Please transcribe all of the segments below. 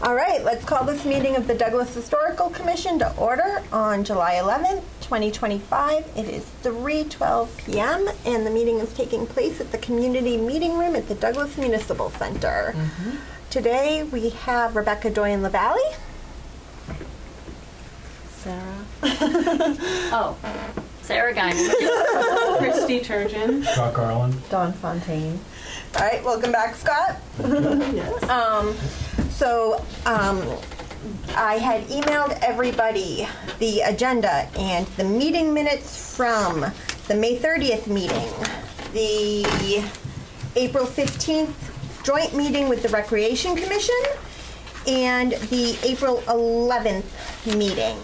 All right, let's call this meeting of the Douglas Historical Commission to order on July 11th, 2025. It is 3:12 p.m. and the meeting is taking place at the Community Meeting Room at the Douglas Municipal Center. Today we have Rebecca Doyen-LaValle. Sarah. Sarah Guinan. Christy Turgeon. Scott Garland. Dawn Fontaine. All right, welcome back, Scott. Yes. I had emailed everybody the agenda and the meeting minutes from the May 30th meeting, the April 15th joint meeting with the Recreation Commission, and the April 11th meeting.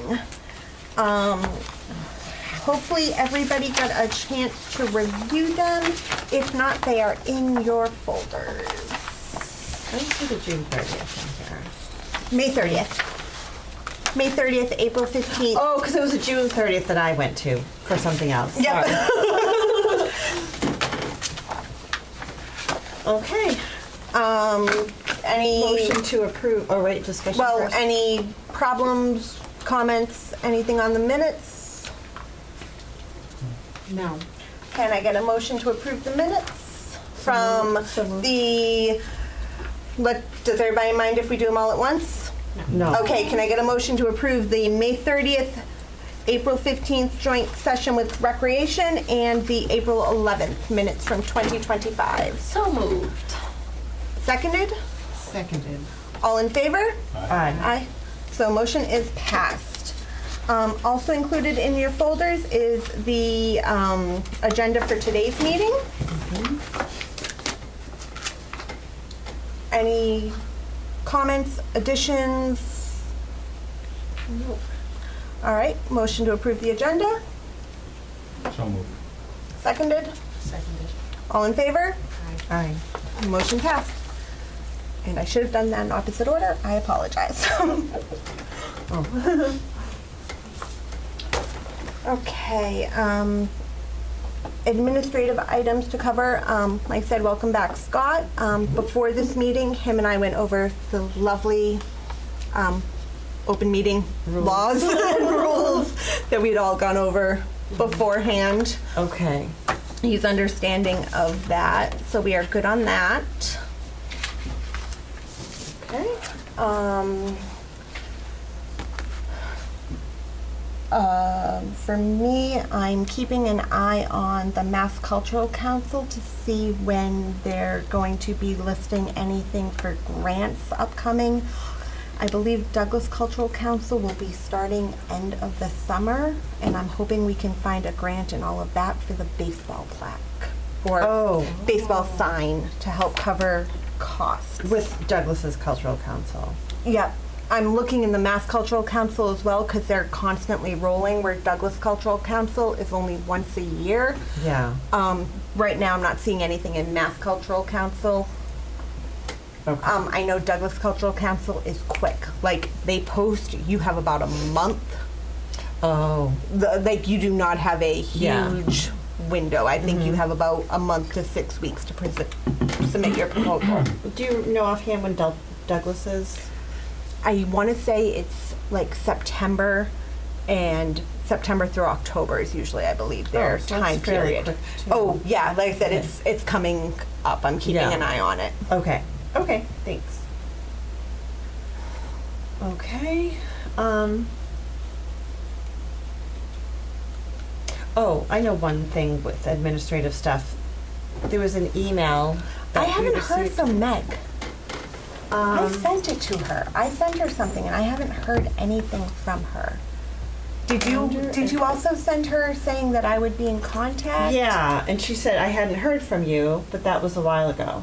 Hopefully everybody got a chance to review them. If not, they are in your folders. I don't see the June 30th in here. May 30th. May 30th, April 15th. Oh, because it was a June 30th that I went to for something else. Yep. Okay. Any Motion to approve. Oh, wait, discussion well, first. any problems, comments, anything on the minutes? No. Can I get a motion to approve the minutes from So moved. does everybody mind if we do them all at once? No. Okay, can I get a motion to approve the May 30th, April 15th joint session with Recreation and the April 11th minutes from 2025? So moved. Seconded? Seconded. All in favor? Aye. Aye. So motion is passed. Also included in your folders is the agenda for today's meeting. Any comments, additions? Nope. All right, motion to approve the agenda. So moved. Seconded. Seconded. All in favor? Aye. Motion passed. And I should have done that in opposite order. I apologize. Oh. Okay, administrative items to cover. Like I said, welcome back, Scott. Before this meeting, him and I went over the lovely open meeting laws and rules that we'd all gone over beforehand. Okay. He's understanding of that, so we are good on that. Okay. For me, I'm keeping an eye on the Mass Cultural Council to see when they're going to be listing anything for grants upcoming. I believe Douglas Cultural Council will be starting end of the summer, and I'm hoping we can find a grant and all of that for the baseball plaque or baseball sign to help cover costs. With Douglas's Cultural Council. Yep. I'm looking in the Mass Cultural Council as well because they're constantly rolling, where Douglas Cultural Council is only once a year. Yeah. Right now I'm not seeing anything in Mass Cultural Council. Okay. I know Douglas Cultural Council is quick. Like, they post, you have about a month. Oh. Like, you do not have a Yeah. huge window. I think you have about a month to 6 weeks to submit your proposal. Do you know offhand when Douglas is? I want to say it's like September, and September through October is usually, I believe, their so that's time fairly period. quick, too. Oh, yeah, like I said, it's coming up. I'm keeping Yeah. an eye on it. Okay. Okay, thanks. Okay. Oh, I know one thing with administrative stuff. There was an email I that we haven't heard received. from Meg. I Um, sent it to her. I sent her something, and I haven't heard anything from her. Did you also send her saying that I would be in contact? Yeah, and she said I hadn't heard from you, but that was a while ago.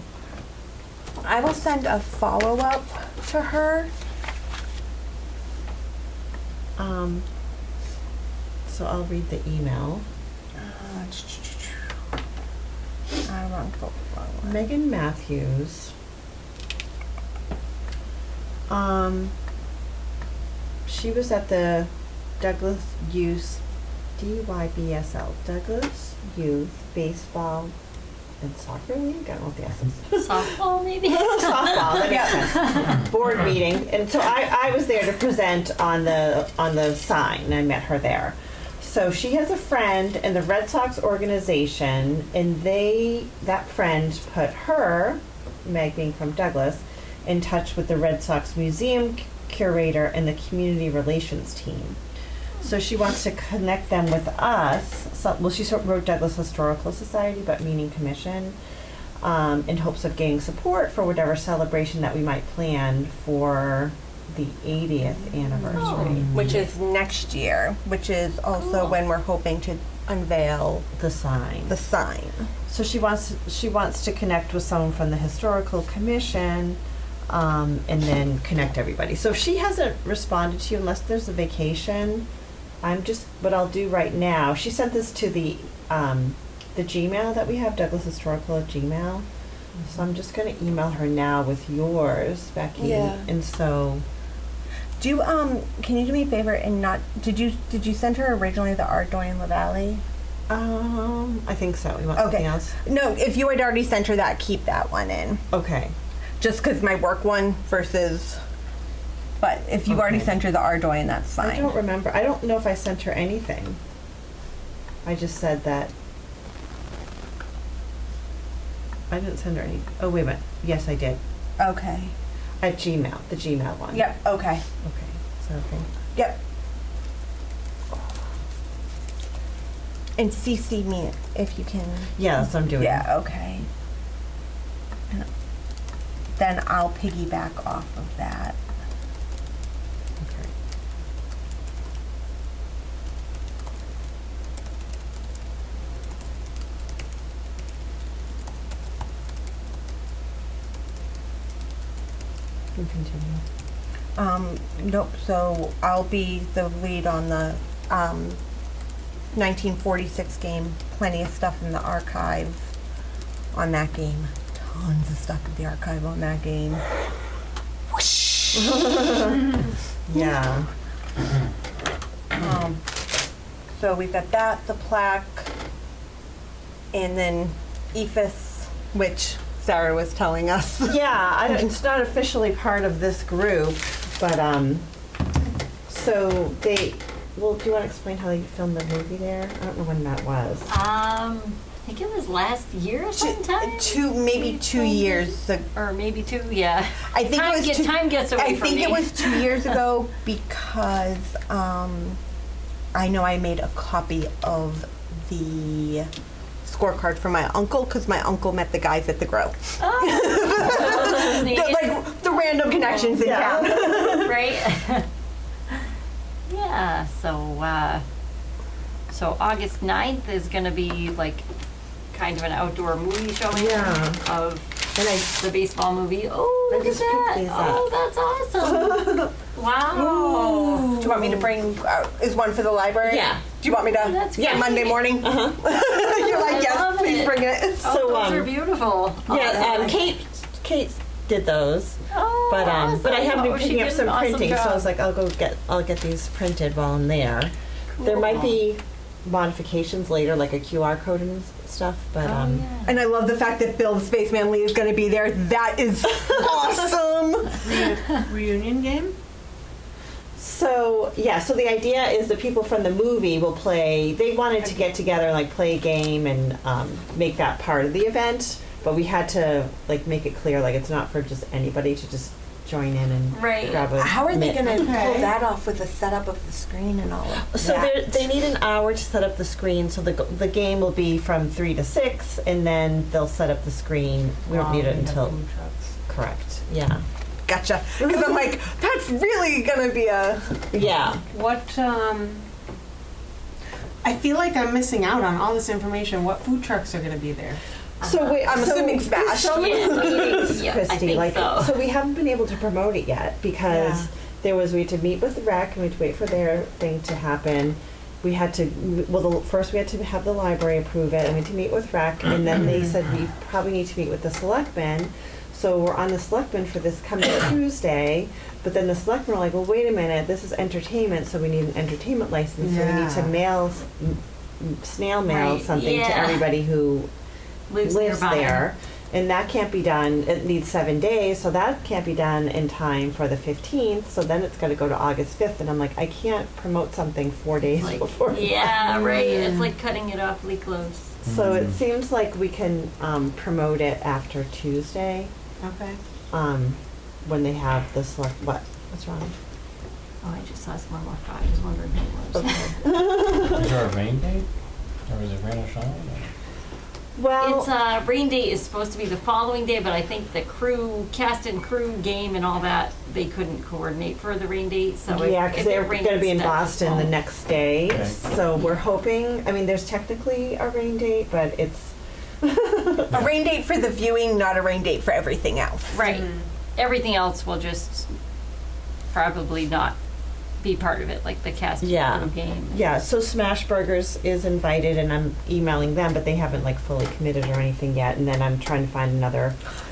I will send a follow-up to her. So I'll read the email. Wrong one. Megan Matthews. She was at the Douglas Youth, DYBSL, Douglas Youth Baseball in soccer league. I don't know what the S is. Softball, maybe? Softball, that makes sense. Board meeting, and so I was there to present on the sign, and I met her there. So she has a friend in the Red Sox organization, and that friend put her, Meg being from Douglas, in touch with the Red Sox museum curator and the community relations team. So she wants to connect them with us. So, she wrote Douglas Historical Society, but meaning commission, in hopes of gaining support for whatever celebration that we might plan for the 80th anniversary. Which is next year, which is also Cool. when we're hoping to unveil The sign. the sign. So she wants to connect with someone from the historical commission, and then connect everybody. So if she hasn't responded to you unless there's a vacation, what I'll do right now. She sent this to the Gmail that we have, Douglas Historical at Gmail. So I'm just going to email her now with yours, Becky. Yeah. And so Can you do me a favor and not, did you send her originally the Ardoin LaValle? I think so. You want something else? No, if you had already sent her that, keep that one in. Okay. Just because my work one versus, but if you already Okay. sent her the Ardoin, that's fine. I don't remember. I don't know if I sent her anything. I just said that. I didn't send her any. Oh, wait a minute. Yes, I did. Okay. At Gmail, the Gmail one. Yep, okay. Okay. So I think. Yep. And CC me if you can. Yeah, that's what I'm doing. Yeah, okay. And then I'll piggyback off of that. Okay. You can continue. Nope, so I'll be the lead on the 1946 game. Plenty of stuff in the archive on that game. Tons of stuff in the archive on that game. Whoosh! Yeah. So we've got that, the plaque, and then EFIS, which Sarah was telling us. Yeah, it's not officially part of this group, but so well, do you want to explain how you filmed the movie there? I don't know when that was. I think it was last year sometime. Maybe 2 years ago. Or maybe 2, yeah. I think Time it was get- time gets away I from think me. it was 2 years ago because I know I made a copy of the scorecard for my uncle because my uncle met the guys at the Grow. Oh, Like the random connections in town. right? Yeah, so August 9th is going to be like kind of an outdoor movie showing Yeah. of And the baseball movie. Oh, I look at just picked that. these Oh, that's awesome. Wow. Do you want me to bring? Is one for the library? Yeah. Do you want me to? That's Yeah, great. Monday morning. You're like, I yes, love please it. bring it. Oh, So, those are beautiful. yeah, Awesome. Kate did those. Oh, But awesome. but I have been Oh, she picking up did some an awesome printing, so I job. was like, I'll get these printed while I'm there. There might be modifications later, like a QR code and stuff, but Oh, yeah. And I love the fact that Bill the Spaceman Lee is going to be there. That is awesome. Reunion game? so the idea is the people from the movie will play. They wanted to get together and like play a game and make that part of the event, but we had to like make it clear like it's not for just anybody to just join in and Right. grab a How are they mitt. going to Okay. pull that off with the setup of the screen and all of So that? they need an hour to set up the screen. So the game will be from 3 to 6, and then they'll set up the screen. We don't need it until correct. Yeah, Gotcha. Because I'm like, that's really going to be a... yeah. What, I feel like I'm missing out on all this information. What food trucks are going to be there? So wait, I'm assuming Smash. So many Yeah. meetings, Yeah, I Christy. think so. We haven't been able to promote it yet because we had to meet with the rec and we had to wait for their thing to happen. We had to first we had to have the library approve it, and we had to meet with rec, and then they said we probably need to meet with the selectmen. So we're on the selectmen for this coming Tuesday, but then the selectmen are like, well, wait a minute, this is entertainment, so we need an entertainment license, so we need to snail mail Right, something to yeah. everybody who lives lives nearby. there. And that can't be done, it needs 7 days, so that can't be done in time for the 15th, so then it's gotta go to August 5th, and I'm like, I can't promote something 4 days Like, before. yeah, right. It's like cutting it awfully close. So it seems like we can promote it after Tuesday, Okay. when they have the select, what's wrong? Oh, I just saw someone walk by. I was wondering who it was. Is there a rain date? Or is it rain or shine? Well, It's rain date is supposed to be the following day, but I think the cast and crew game and all that, they couldn't coordinate for the rain date. So yeah, if because it they're rains, going to be in that's Boston the all. next day. Okay. So we're hoping. I mean, there's technically a rain date, but it's A rain date for the viewing, not a rain date for everything else. Right. Everything else will just probably not be part of it, like the cast Yeah. and crew game. yeah. So Smash Burgers is invited, and I'm emailing them, but they haven't like fully committed or anything yet. And then I'm trying to find another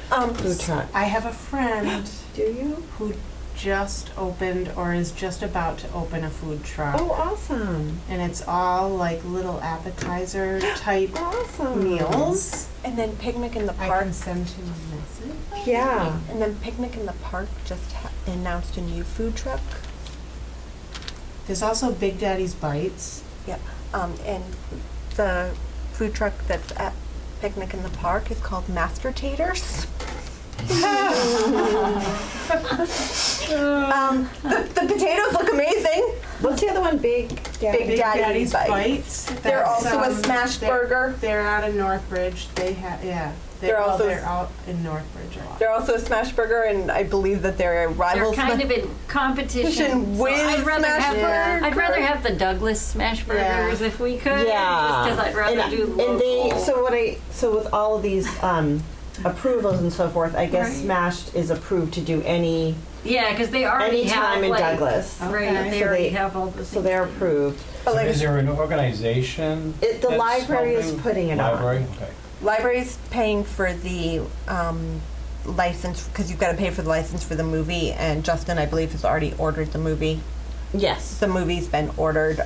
food truck. I have a friend Do you? who just opened or is just about to open a food truck. Oh, awesome! And it's all like little appetizer type Awesome meals. And then Picnic in the I Park. can send him a message. Yeah. And then Picnic in the Park just announced a new food truck. There's also Big Daddy's Bites. Yep. And the food truck that's at Picnic in the Park is called Master Taters. The potatoes look amazing. What's the other one? Big Daddy. Big Daddy's Bites. They're That's, also a smash they're- burger. They're out of Northbridge. They have, yeah. They're also- they're out in Northbridge a lot. They're also a smash burger, and I believe that they're a They're rival. kind of in competition. with I'd rather Smash have Burger. I'd rather have the Douglas smash burgers if we could. Yeah. Just because I'd rather do local. And they so with all of these approvals and so forth, I guess Right. Smashed is approved to do any Yeah, because they already have time in like, Douglas. Right, Okay. they So already they- have all the So they're approved. But like Is there an organization? The that's library is helping? putting it Library? on. Okay. library's paying for the license because you've got to pay for the license for the movie, and Justin, I believe, has already ordered the movie. Yes. The movie's been ordered,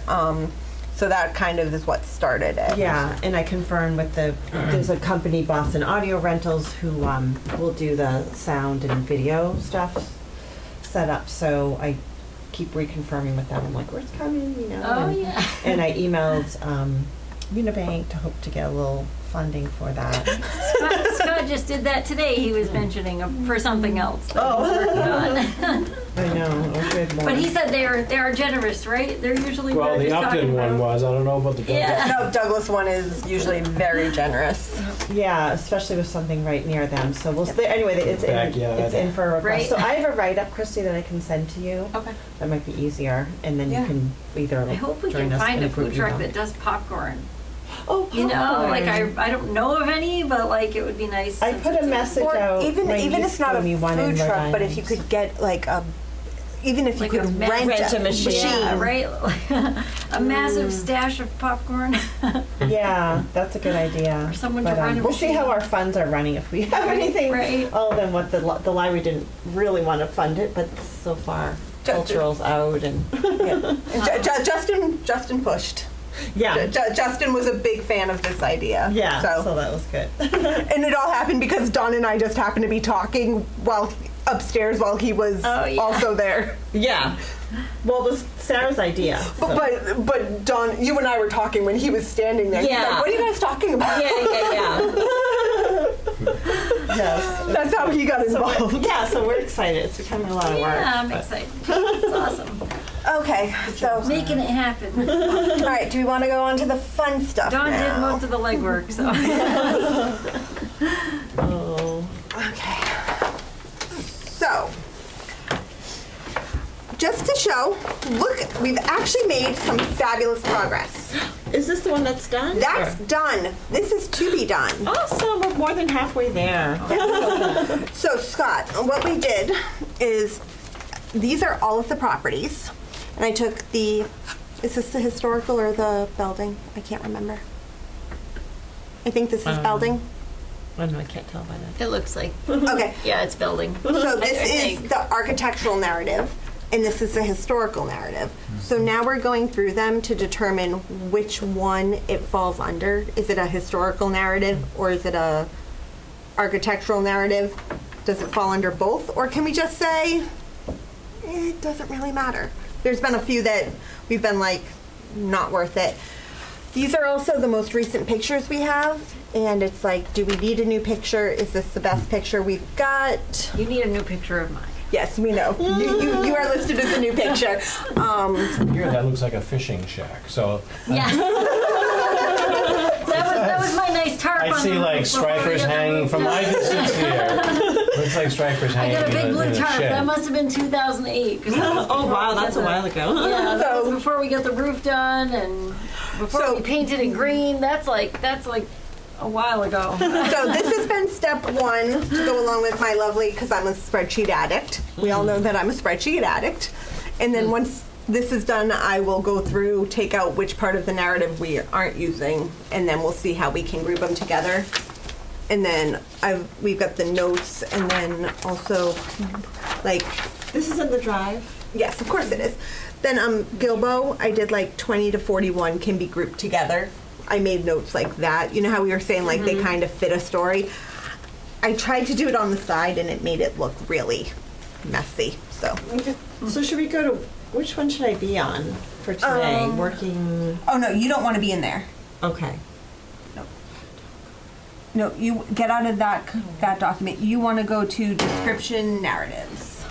so that kind of is what started it. Yeah, and I confirmed with there's a company, Boston Audio Rentals, who will do the sound and video stuff set up. So I keep reconfirming with them. I'm like, where's it coming? You know. Oh and, yeah. and I emailed Unibank to hope to get a little funding for that. Scott just did that today. He was mentioning for something else. That he's working on. I know. I should more. But he said they are generous, right? They're usually Well, we're the just Upton talking one about- was. I don't know about the Douglas. Yeah. No, Douglas one is usually very generous. Yeah, especially with something right near them. So we'll anyway. It's Backyard. in for a request. Right. So I have a write up, Christy, that I can send to you. Okay. That might be easier, and then Yeah. you can either. I hope we join can us find in a group food truck email. that does popcorn. Oh, You know, like popcorn. I don't know of any, but like it would be nice. I since put it's a message Or out. even my even niece if not a gave me one in food Rhode truck, but if you Island. could get like a, even if Like you a could ma- rent a machine. Yeah, right. A massive stash of popcorn. Yeah, that's a good idea. Or someone to But, run a we'll see how machine. our funds are running if we have Right, anything. right. Other than what the library didn't really want to fund it, but so far cultural's out and Yeah. And Justin pushed. yeah. Justin was a big fan of this idea. Yeah, so So, that was good. and it all happened because Don and I just happened to be talking while upstairs while he was Oh, yeah. also there. Yeah. Well, it was Sarah's idea. so- But Don, you and I were talking when he was standing there. He's Yeah. like, what are you guys talking about? yeah. Yes. That's how he got involved. So we're excited. It's becoming a lot of work. Yeah, I'm excited. It's awesome. Okay, so Making it happen. all right, do we want to go on to the fun stuff Dawn now? did most of the legwork, so. Oh. Okay. So, just to show, look, we've actually made some fabulous progress. Is this the one that's done? That's Or- done. This is to be done. Awesome. We're more than halfway there. So, Scott, what we did is these are all of the properties. And I took the, is this the historical or the Belding? I can't remember. I think this is Belding. I don't know. I can't tell by that. It looks like, Okay. yeah, it's building. So this I is think. the architectural narrative. and this is a historical narrative. So now we're going through them to determine which one it falls under. Is it a historical narrative or is it a architectural narrative? Does it fall under both? Or can we just say, it doesn't really matter? There's been a few that we've been like, not worth it. These are also the most recent pictures we have, and it's like, do we need a new picture? Is this the best picture we've got? You need a new picture of mine. Yes, we know. You are listed as a new picture. Here, that looks like a fishing shack, so Yeah. that was my nice tarp. I on see the like roof before we stripers got the hanging roof from my done. distance here. Looks like stripers I hanging got a big in blue a tarp. shed. That must have been 2008. 'Cause that was Oh before wow, we that's got a while ago. Yeah, that was So- before we got the roof done and before So- we painted it green. That's like a while ago. So this has been step one to go along with my lovely, because I'm a spreadsheet addict. We all know that I'm a spreadsheet addict. And then once this is done, I will go through, take out which part of the narrative we aren't using, and then we'll see how we can group them together. And then we've got the notes, and then also, like, This is in the drive. yes, of course it is. Then Gilbo, I did like 20 to 41 can be grouped together. I made notes like that. You know how we were saying like they kind of fit a story? I tried to do it on the side and it made it look really messy. So, So should we go to, which one should I be on for today? Um, Working, oh no, you don't want to be in there. okay. No, you get out of that document. You want to go to description narratives.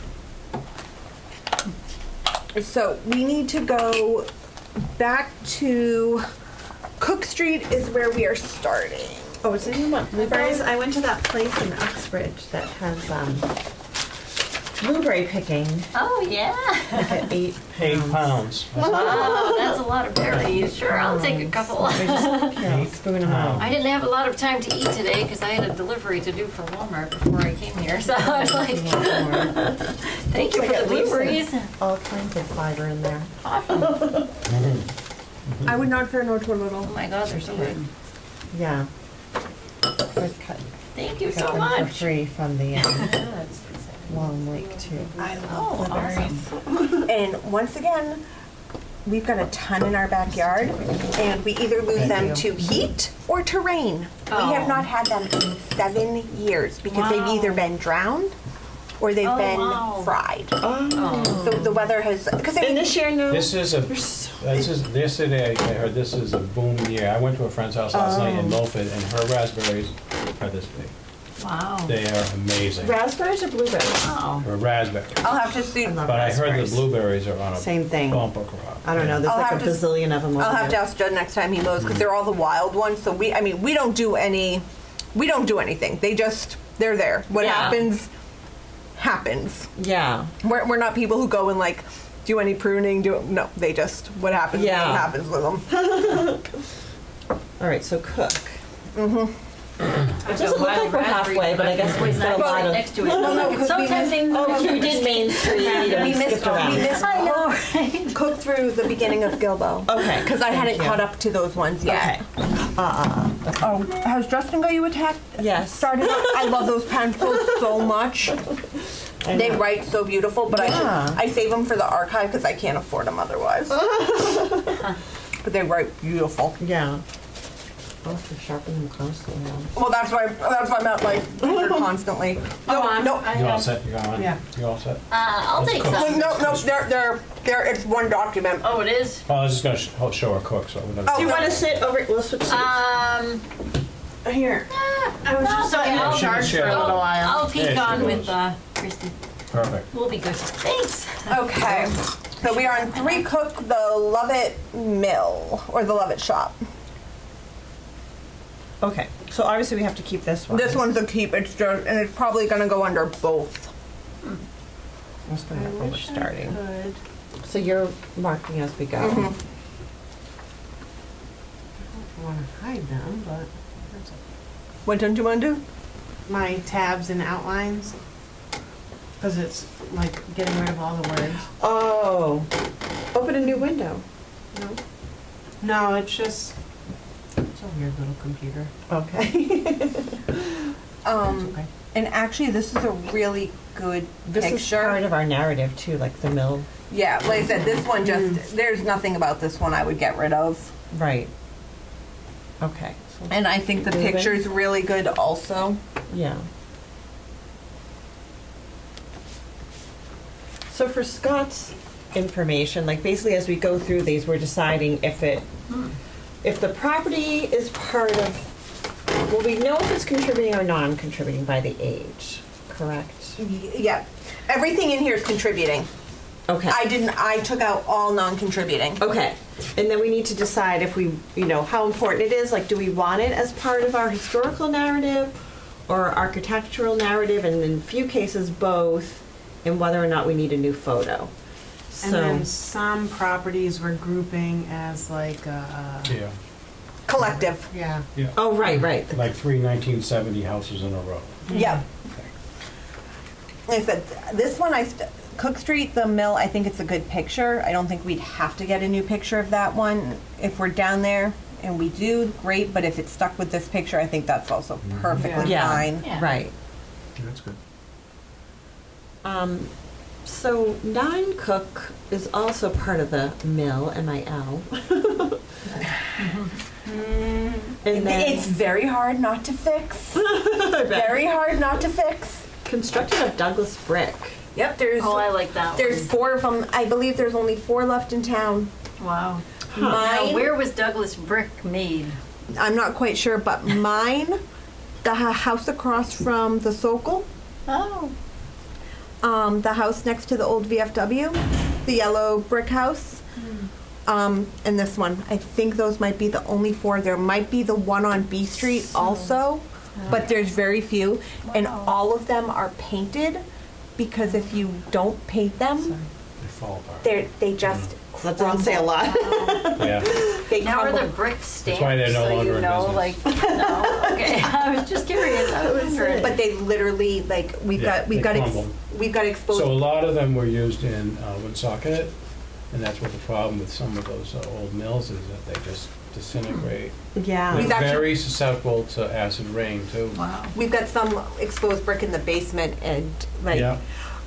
So we need to go back to Cook Street is where we are starting. Oh, is anyone want blueberries? I went to that place in Uxbridge that has blueberry picking Oh yeah. like at 8 8 pounds. Wow, that's a lot of berries. Sure, I'll take a couple. Yeah, spoon them out. I didn't have a lot of time to eat today because I had a delivery to do for Walmart before I came here. So I was like, thank you for the blueberries. All kinds of fiber in there. Awesome. I would not fair no to a Oh little. my God, they're so good. Yeah. I've cut Thank you got so them for much. free from the Long Lake too. I love Oh, blueberries. And once again, we've got a ton in our backyard, and we either lose them to heat or to rain. Oh. We have not had them in 7 years because they've Wow. either been drowned or they've Oh, been wow. fried. Oh. So the weather has, because I And mean, this year, no. This is yesterday I heard this is a boom year. I went to a friend's house last night in Milford and her raspberries are this big. Wow. They are amazing. Raspberries or blueberries? Wow. Or raspberries. I'll have to see. I love But I heard the raspberries. blueberries are on a Same thing. bumper crop. I don't know. There's I'll like a have to- bazillion of them. I'll over have to there. ask Judd next time he mows because they're all the wild ones. So we don't do anything. They're there. What Yeah. happens. Yeah. We're not people who go and like do any pruning. No, they just what happens. Yeah. What happens with them. All right. So cook. It doesn't look like we're halfway, but I guess we've got a lot of- next to it. no, 'cause we Sometimes they Oh, you did Main Street. and We missed. skipped around. We missed. I know, right? Cook through the beginning of Gilbo. Okay. Because I hadn't Thank you. caught up to those ones yet. Okay. Oh, has Justin got you attacked? Yes. Started. I love those pencils so much. I They know. write so beautiful, but Yeah. I save them for the archive because I can't afford them otherwise. But they write beautiful. Yeah. I'll have to sharpen them constantly now. Well, that's why I meant like they're constantly. No, no, You all set? You on? Yeah. You all set? I'll take cook. some. no. They're. It's one document. Oh, it is? Well, I was just going to show her cook, so we don't. Oh, Do you want to sit over? We'll switch seats. Here. I was just no, in I'll- charge for a I'll- little while. I'll peek There she on with goes. Kristen. Perfect. We'll be good. Thanks. Okay. So we are on 3 Cook, the Lovett Mill or the Lovett Shop. Okay. So obviously we have to keep this one. This one's a keep. It's just, and it's probably going to go under both. Let's put it where we're starting. Good. So you're marking as we go. I want to hide them, but What don't you want to do? my tabs and outlines, because it's like getting rid of all the words. Oh. Open a new window. No. No, it's just it's a weird little computer. Okay. It's okay. And actually, this is a really good This is part picture. of our narrative too, like the mill. Yeah, like I said, this one just, there's nothing about this one I would get rid of. Right. Okay. So, And I think the Moving. picture's really good also. yeah. So for Scott's information, like basically as we go through these, we're deciding if the property is part of, well, we know if it's contributing or non-contributing by the age, correct? Yeah, everything in here is contributing. Okay. I took out all non-contributing. Okay. And then we need to decide if we, how important it is. Like, do we want it as part of our historical narrative or architectural narrative? And in a few cases, both, and whether or not we need a new photo. And then some properties we're grouping as like, Yeah, Collective. yeah. yeah. Oh, right. Like 3 1970 houses in a row. Yep. Like I said, this one, Cook Street, the mill, I think it's a good picture. I don't think we'd have to get a new picture of that one. If we're down there and we do, great, but if it's stuck with this picture, I think that's also perfectly Yeah. fine. Yeah. Right. That's good. So Nine Cook is also part of the mill, MIL. And then It's very hard not to fix. Very hard not to fix. constructed of Douglas brick. Yep, there's Oh, I like that there's 4 of them. I believe there's only 4 left in town. one. Wow. Mine, Now, where was Douglas brick made? I'm not quite sure, but mine, the house across from the Sokol, Oh. the house next to the old VFW, the yellow brick house, and this one. I think those might be the only 4. There might be the one on B Street also, but there's very few, and all of them are painted because if you don't paint them, They fall apart. they just That doesn't say a crumble. lot. Yeah. They Now are crumble. the bricks stamped? why they're no so longer you in know, business. like, no? Okay. I was just curious. I was wondering. But they literally like we've Yeah, got we've they got crumble. we've got exposed. So a lot of them were used in Woonsocket, and that's what the problem with some of those old mills is, that they just disintegrate. Yeah. They're We've actually- very susceptible to acid rain too. Wow. We've got some exposed brick in the basement, and like Yeah.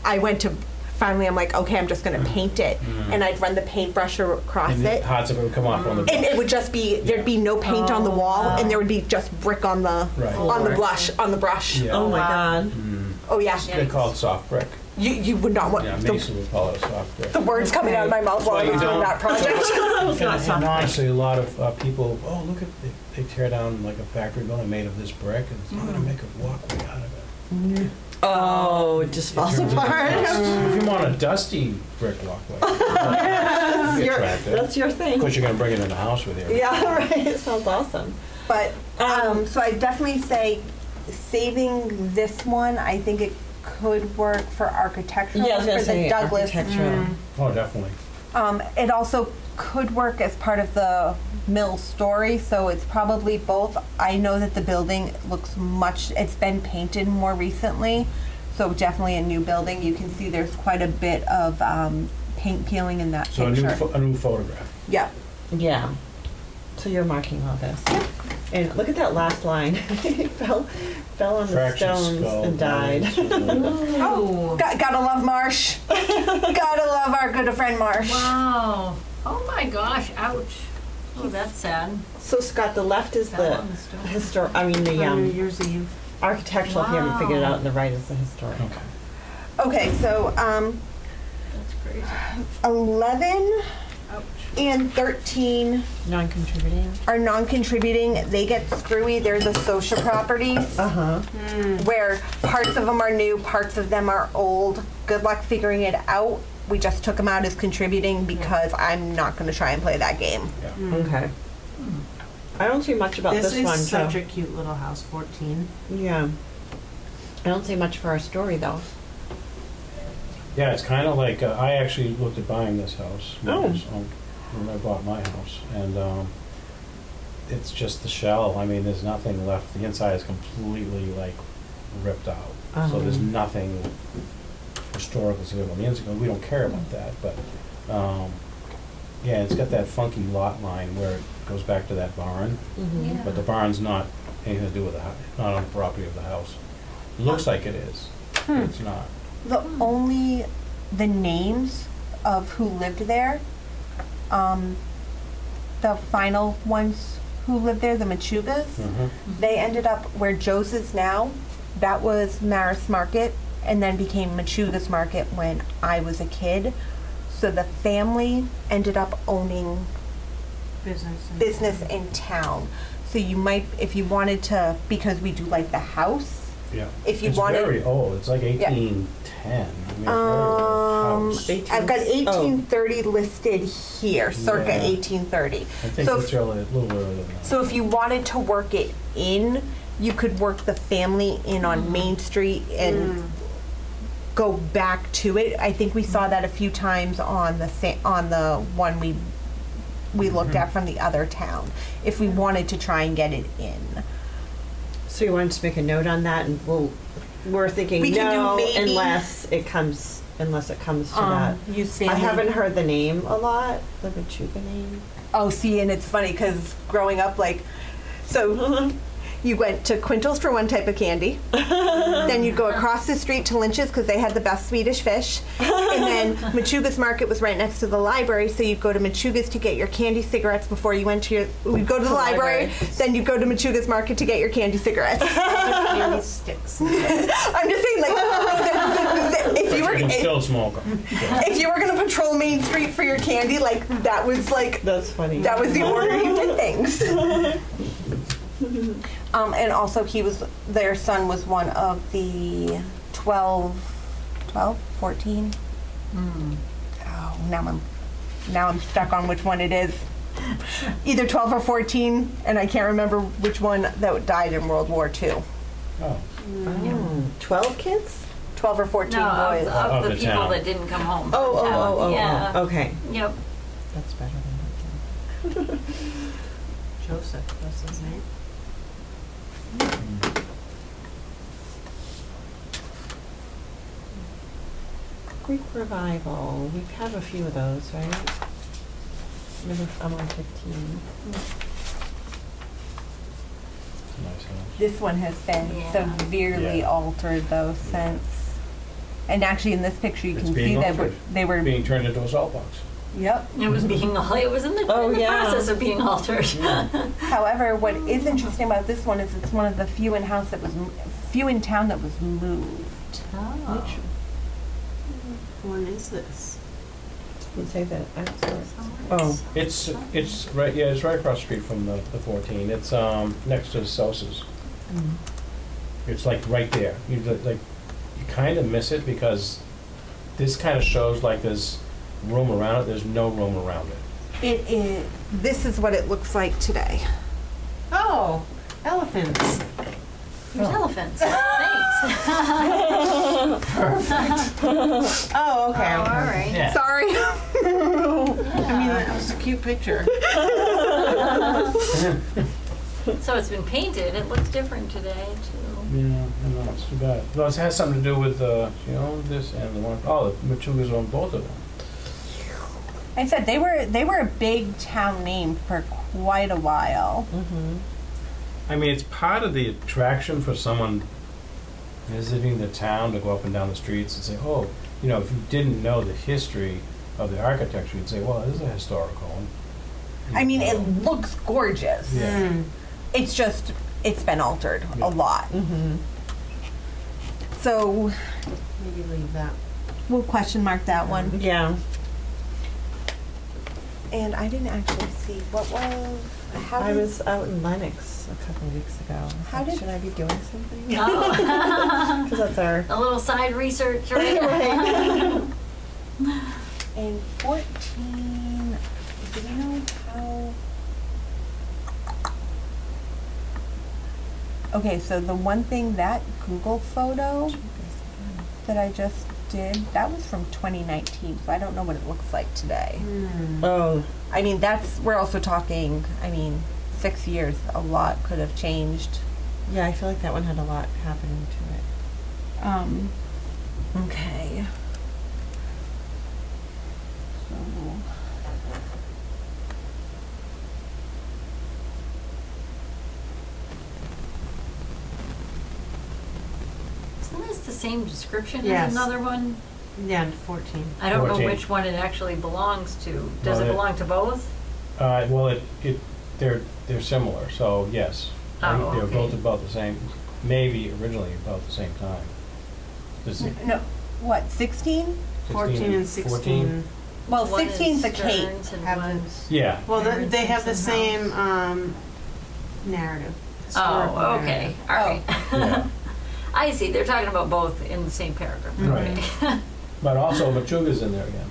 I went to finally I'm like, okay, I'm just gonna paint it, and I'd run the paintbrush across And it, parts of it would come off on the and it would just be there'd be no paint on the wall, wow. and there would be just brick on the Right. on the brush. Yeah. Oh my Wow. God. Oh yeah, They call it soft brick. you would not want Yeah, the, Mason would call it a soft brick. the words coming out of my mouth while I Well, was you doing don't- that project. And honestly, a lot of people, oh, look at, they tear down like a factory building made of this brick, and it's not gonna make a walkway out of it. Oh, it just falls Turns into apart. dust. If you want a dusty brick walkway, it'd be attractive. That's your Of thing. course, you're gonna bring it in the house with you. Yeah, right. It sounds awesome. But so I definitely say saving this one. I think it could work for architectural Yeah, I was gonna for say the Douglas. architectural. Oh, definitely. It also could work as part of the mill story, so it's probably both. I know that the building looks it's been painted more recently, so definitely a new building. You can see there's quite a bit of paint peeling in that So picture. a new photograph. Yeah. Yeah. So you're marking all this. And look at that last line. He fell on the Fractured stones skull. and died. Oh. Gotta love Marsh. Gotta love our good friend Marsh. Wow. Oh my gosh. Ouch. Oh, that's sad. So Scott, the left is Fell the on the stone. the On New Year's Eve. architectural, if you haven't figured it Wow. out, and the right is the historic. Okay. Okay, so That's crazy. 11 Ouch. and 13 Non-contributing. are non-contributing. They get screwy. They're the social properties Uh-huh. where parts of them are new, parts of them are old. Good luck figuring it out. We just took them out as contributing because I'm not going to try and play that game. Yeah. Okay. I don't see much about This this one, is such so. a cute little house, 14. Yeah. I don't see much for our story, though. Yeah, it's kind of like, I actually looked at buying this house Oh. when I bought my house, and it's just the shell. I mean, there's nothing left. The inside is completely like ripped out. So there's nothing historical significant on the inside. We don't care about that, but yeah, it's got that funky lot line where it goes back to that barn, Mm-hmm. Yeah. but the barn's not anything to do with the house, not on the property of the house. Looks like it is. It's not. The names of who lived there, the final ones who lived there, the Machugas, they ended up where Joe's is now. That was Maris Market, and then became Machugas Market when I was a kid. So the family ended up owning business in town. So you might, if you wanted to, because we do like the house. Yeah. If you it's wanted, very old. It's like 1810. I mean, it's very old house. I've got 1830 listed here, circa Yeah. 1830. I think so it's really a little earlier than that. So if you wanted to work it in, you could work the family in on Main Street and go back to it. I think we saw that a few times on the one we looked at from the other town. If we wanted to try and get it in, So you wanted to make a note on that, and we're thinking We can do no maybe. unless it comes to that. use family. I haven't heard the name a lot, the Machuga name. Oh, see, and it's funny because growing up, so you went to Quintel's for one type of candy, then you'd go across the street to Lynch's because they had the best Swedish fish, and then Machuga's Market was right next to the library, so you'd go to Machuga's to get your candy cigarettes before you went to we'd go to the library, then you'd go to Machuga's Market to get your candy cigarettes. Candy sticks. I'm just saying, if you were You can still smoke 'em. if you were gonna patrol Main Street for your candy, that was That's funny. that was the order you did things. And also their son was one of the 14? Oh, now I'm stuck on which one it is. Either 12 or 14, and I can't remember which one that died in World War II. Oh. 12 kids? 12 or 14 No, boys. of Of the the people town. that didn't come home from town. Yeah. Okay. Yep. That's better than that. Joseph, that's his name. Greek Revival. We have a few of those, right? I'm on 15. Nice house. This one has been Yeah. severely Yeah. altered though since. And actually, in this picture, you It's can being see that altered. they were. Being turned into a salt box. Yep. It was in the Oh, yeah. process of being altered. However, what is interesting about this one is it's one of the few in town that was moved. Oh. One is this? You say that. Oh. It's right. Yeah, it's right across the street from the 14. It's next to Sosa's. It's like right there. You kind of miss it because this kind of shows like there's room around it. There's no room around it. It is. This is what it looks like today. Oh, elephants. There's elephants. Thanks. Oh, okay. Oh, all right. Yeah. Sorry. I mean, that was a cute picture. So it's been painted. It looks different today too. Yeah, no, it's too bad. No, it has something to do with this and the one. Oh, the Machugas on both of them. I said they were a big town name for quite a while. I mean, it's part of the attraction for someone visiting the town to go up and down the streets and say, oh, if you didn't know the history of the architecture, you'd say, well, this is a historical. I mean, it looks gorgeous. Yeah. It's just it's been altered Yeah. a lot. So Maybe leave that. we'll question mark that one. Yeah. And I didn't actually see what was how I did- was out in Lennox a couple of weeks ago. How did- Should I be doing something? Oh. Because that's our. A little side research, right? in 14. Do we know how? Okay, so the one thing that Google photo that I just did, that was from 2019, so I don't know what it looks like today. Oh, I mean, we're also talking, 6 years, a lot could have changed. yeah. I feel like that one had a lot happening to it. Okay. So. the same description Yes. as another one? Yeah, 14. I don't know 14. which one it actually belongs to. Does Well, it it- belong to both? Well, they're similar, so yes. I think Oh, they were both okay. about the same, maybe originally about the same time. Does it- No, what, 16? 14 and 16. Well, One is 16's a Kate. Stearns and Have one's- Yeah, Well, Parents they have the and same House. narrative. historical Oh, okay, narrative. all right. yeah. I see, they're talking about both in the same paragraph. Right. Okay. But also Machuga's in there again.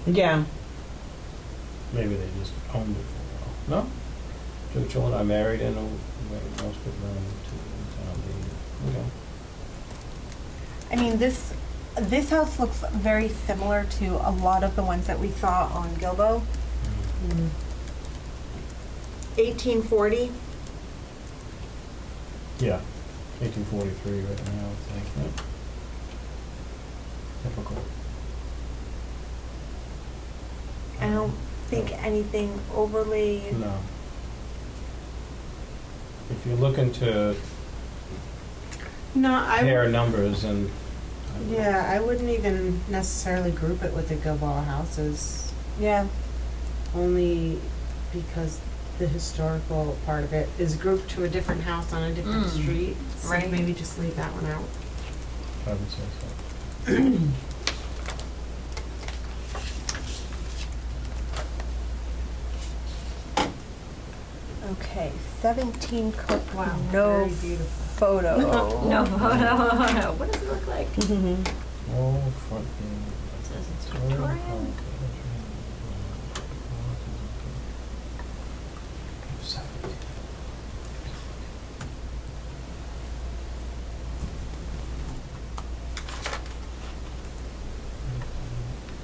Yeah. Maybe they just owned it for a while. No? Two children are married and most people are in town. I mean, this house looks very similar to a lot of the ones that we saw on Gilbo. 1840. Yeah, 1843 right now, I think. Yep. Typical. I don't think anything overly. No. If you're looking to No, I pair numbers and. yeah, I wouldn't even necessarily group it with the Gilboa houses, Yeah. only because the historical part of it is grouped to a different house on a different Mm. street. So Right. maybe just leave that one out. I would say so. Okay, 17 Cook. Wow, No very beautiful. photo. No, no. What does it look like? It Oh, front end. says it's Victorian.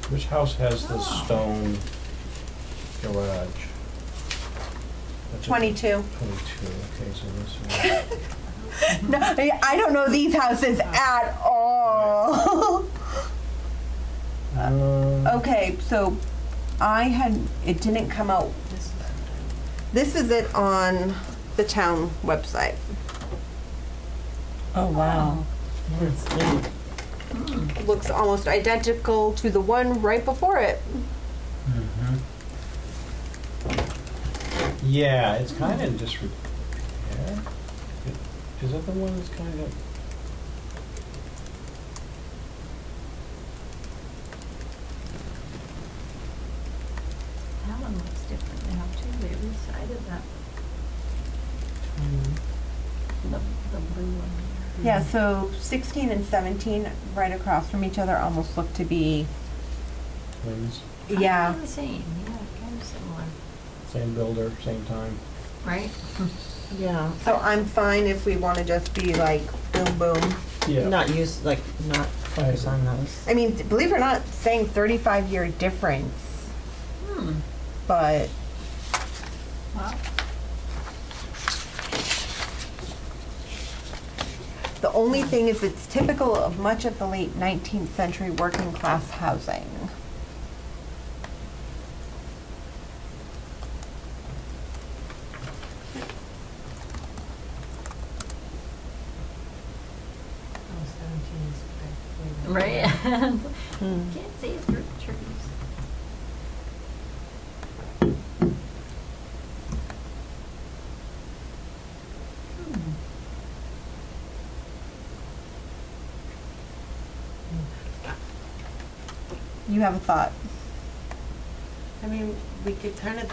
Which house has the Oh. stone garage? That's a- 22. 22, okay, so this one. No, I don't know these houses at all. Okay, so it didn't come out. This is it on the town website. Oh, wow. Looks almost identical to the one right before it. Mhm. Yeah, it's kind of in disrepair. Is that the one that's kind of? That one looks different now too. They resided that, the blue one there. Yeah, so 16 and 17 right across from each other almost look to be, Twins, yeah. Kind of the same, yeah, kind of similar, same builder, same time. right? Yeah. So I'm fine if we want to just be like boom, boom. Yeah. Not use, like, not focus on those. I mean, believe it or not, saying 35-year difference, Hmm. but Wow. the only thing is it's typical of much of the late 19th century working class housing. Oh, 17 is good. Right? Hmm. Can't see it through the trees. Hmm. You have a thought? I mean, we could kind of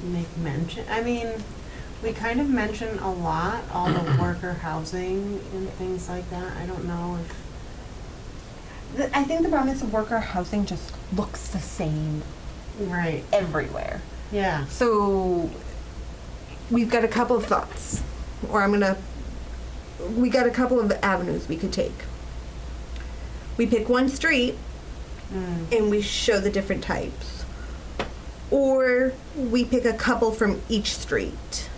make mention, I mean, we kind of mention a lot, all the worker housing and things like that. I don't know if, I think the problem is the worker housing just looks the same right, everywhere. yeah. So we've got a couple of thoughts, or we got a couple of avenues we could take. We pick one street Mm. and we show the different types. Or we pick a couple from each street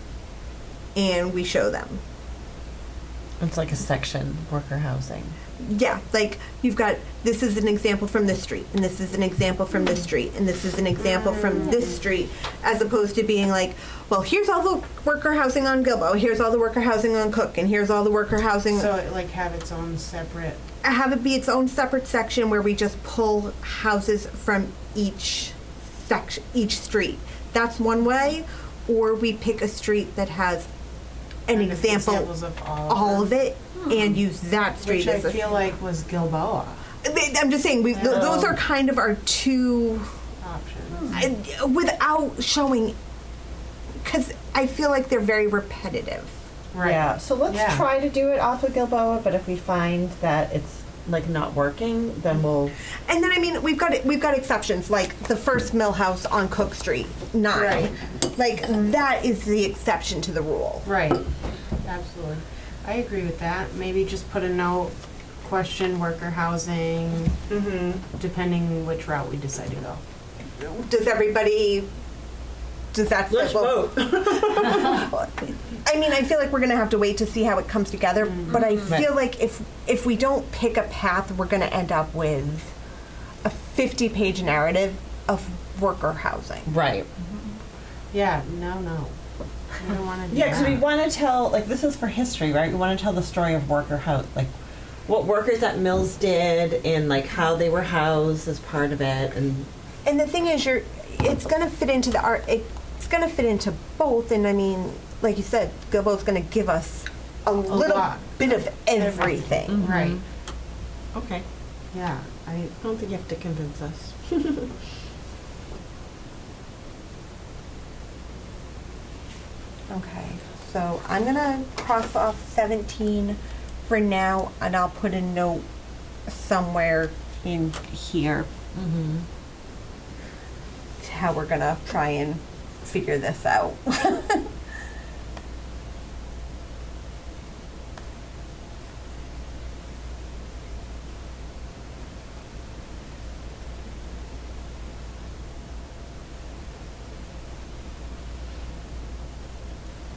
and we show them. It's like a section, worker housing. Yeah, like you've got, this is an example from this street, and this is an example from this street, and this is an example from this street, as opposed to being like, well, here's all the worker housing on Gilboa, here's all the worker housing on Cook, and here's all the worker housing. So it like have its own separate. Have it be its own separate section where we just pull houses from each section, each street. That's one way, or we pick a street that has an kind of example, examples of all of it, and use that street which I as a. feel like was Gilboa I'm just saying, those are kind of our two, option. without showing, because I feel like they're very repetitive. Right. Yeah, so let's Yeah. try to do it off of Gilboa, but if we find that it's like not working, then we'll. And then I mean, we've got exceptions, like the first mill house on Cook Street, 9. Right. Like that is the exception to the rule. Right. Absolutely. I agree with that. Maybe just put a note, question worker housing, depending which route we decide to go. Does that Let's vote. I mean, I feel like we're gonna have to wait to see how it comes together, but I feel like if we don't pick a path, we're gonna end up with a 50-page narrative of worker housing. Right. Yeah. No. I don't want to do Yeah, because we that. want to tell, like, this is for history, right? We want to tell the story of worker house, like, what workers at mills did and, like, how they were housed as part of it. And And the thing is, it's gonna fit into the art. It's gonna fit into both, and I mean, like you said, Gilboa's gonna give us a little lot. bit of everything. Right. Okay. Yeah. I don't think you have to convince us. Okay, so I'm gonna cross off 17 for now, and I'll put a note somewhere in here to how we're gonna try and figure this out.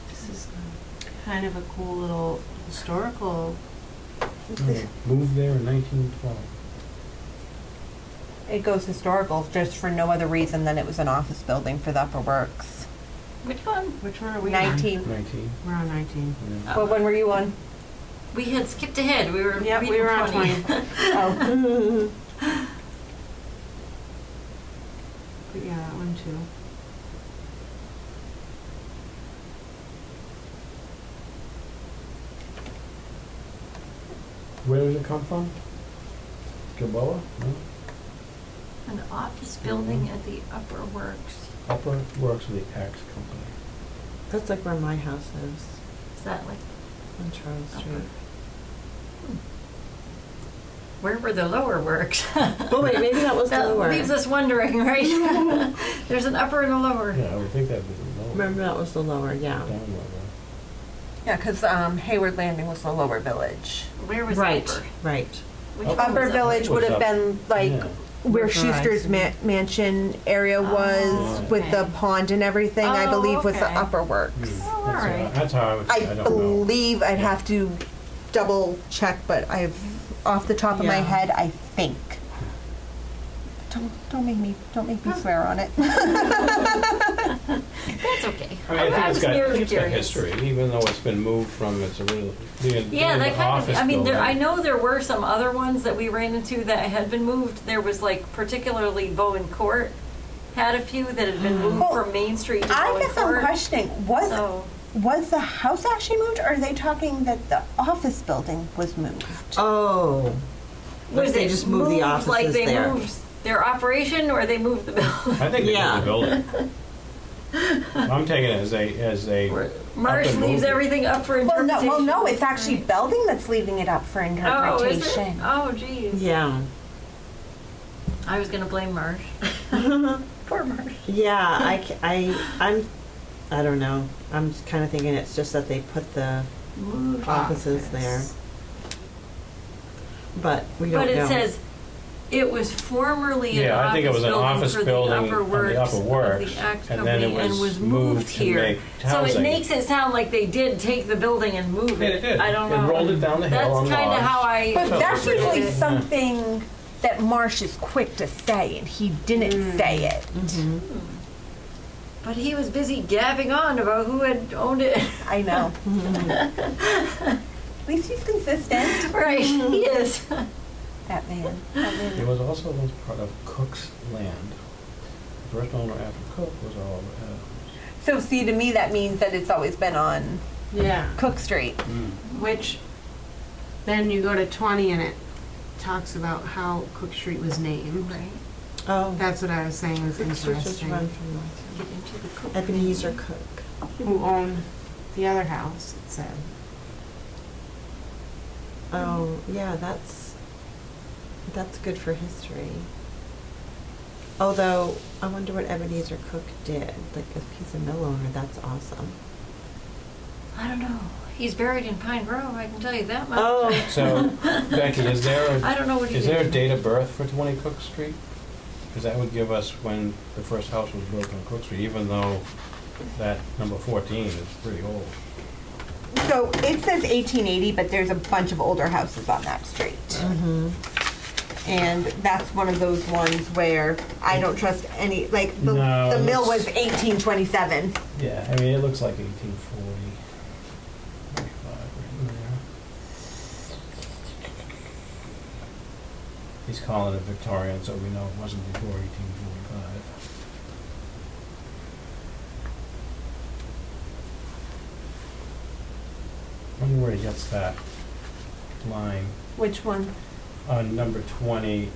This is kind of a cool little historical. Moved there in 1912. It goes historical just for no other reason than it was an office building for the Upper Works. Which one? Which one are we 19. 19. on? We're on 19. Yeah. What one were you on? We had skipped ahead. We were Yep, we reading were on 20. Oh, But yeah, that one too. Where did it come from? Gilboa? No? An office building at the Upper Works. Upper Works of the Axe Company. That's like where my house is, Is that like on Charles Upper? Street. Where were the lower works? Oh wait, maybe that was the That lower. leaves us wondering, right? There's an upper and a lower. Yeah, I would think that'd be the lower. Remember that was the lower, yeah. Down lower. yeah, because Hayward Landing was the lower village. Where was Right, upper? right. Which one Upper was Village would Was have up- been like yeah. where Where Schuster's Verizon. mansion area was Oh, with the okay. pond and everything. I Oh, believe was the okay. Upper Works. Oh, all right. That's how I would. I I don't know. believe I'd have to double check, but I've off the top of my Yeah. head, I think. Don't make me swear on it. That's okay. I mean, I think was it's got merely curious. history, even though it's been moved from its original, Yeah, that kind of. office I mean, building. I know there were some other ones that we ran into that had been moved. There was like particularly Bowen Court had a few that had been moved Well, from Main Street to I Bowen guess I'm Court. questioning, So, was the house actually moved, or are they talking that the office building was moved? Oh. Like was they it just moved the offices like they there. moved their operation, or they moved the building? I think they Yeah. moved the building. I'm taking it as a. Marsh Up and leaves moved. everything up for Well, interpretation. no, it's actually Belding that's leaving it up for Oh, is it? interpretation. Oh, geez. Yeah. I was gonna blame Marsh. Poor Marsh. Yeah, I don't know. I'm kind of thinking it's just that they put the Moved offices there. But we don't But know. it says It was formerly an Yeah, I think it office was an building office for the building upper on works. the Upper of Works, the act and then company it and was moved moved to here. make So it housing. makes it sound like they did take the building and move Yeah, it. it did. I don't It know. rolled it down the hill on That's kind of logs. how I. But that's Yeah. usually Yeah. something that Marsh is quick to say, and he didn't say it. But he was busy gabbing on about who had owned it. I know. At least he's consistent. Right, he is. That man. It was also once part of Cook's land. The first owner after Cook was all Adams. So see, to me, that means that it's always been on Yeah, Cook Street. which, then you go to 20 and it talks about how Cook Street was named. Right. Oh, That's what I was saying was Cook Street was run interesting. from Get into the cook. Ebenezer Cook. Who owned the other house, it said. Oh, yeah, that's good for history. Although, I wonder what Ebenezer Cook did. Like, if he's a mill owner, that's awesome. I don't know. He's buried in Pine Grove, I can tell you that much. Oh, So, Becky, is there I don't know what he is did. there a date of birth for 20 Cook Street? Because that would give us when the first house was built on Cook Street, even though that number 14 is pretty old. So it says 1880, but there's a bunch of older houses on that street. And that's one of those ones where I don't trust any, like, the, No, the mill it's- was 1827. Yeah, I mean, it looks like 1840. 45 right in there. He's calling it Victorian, so we know it wasn't before 1845. I wonder where he gets that line. Which one? On number 20,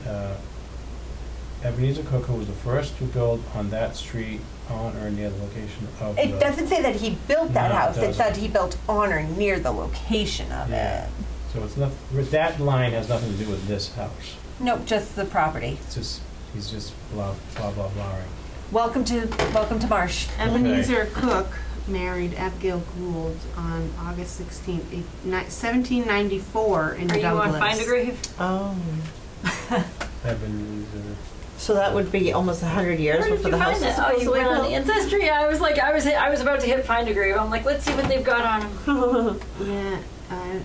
Ebenezer Cook, who was the first to build on that street on or near the location of the... It doesn't say that he built that No, it house. It said doesn't. he built on or near the location of Yeah. it. So it's not, that line has nothing to do with this house. Nope, just the property. It's just, he's just blah, blah, blah, blahing. Welcome to Marsh. Ebenezer Cook married Abigail Gould on August 16th, 1794 in Are you Douglas. on Find a Grave? oh. Ebenezer. So that would be almost 100 years Where did before you the house find was it? Oh, you supposedly went on built? Ancestry. I was like, I was about to hit Find a Grave. I'm like, let's see what they've got on them. Yeah, I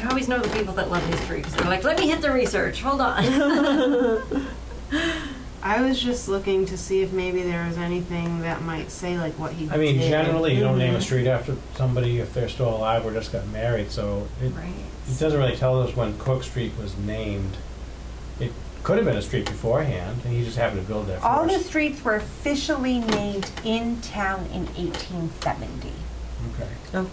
always know the people that love history because they're like, let me hit the research. Hold on. I was just looking to see if maybe there was anything that might say like what he I mean, did. generally, you don't name a Mhm. street after somebody if they're still alive or just got married, so it Right. doesn't really tell us when Cook Street was named. It could have been a street beforehand, and he just happened to build there first. All the streets were officially named in town in 1870. Okay. Okay.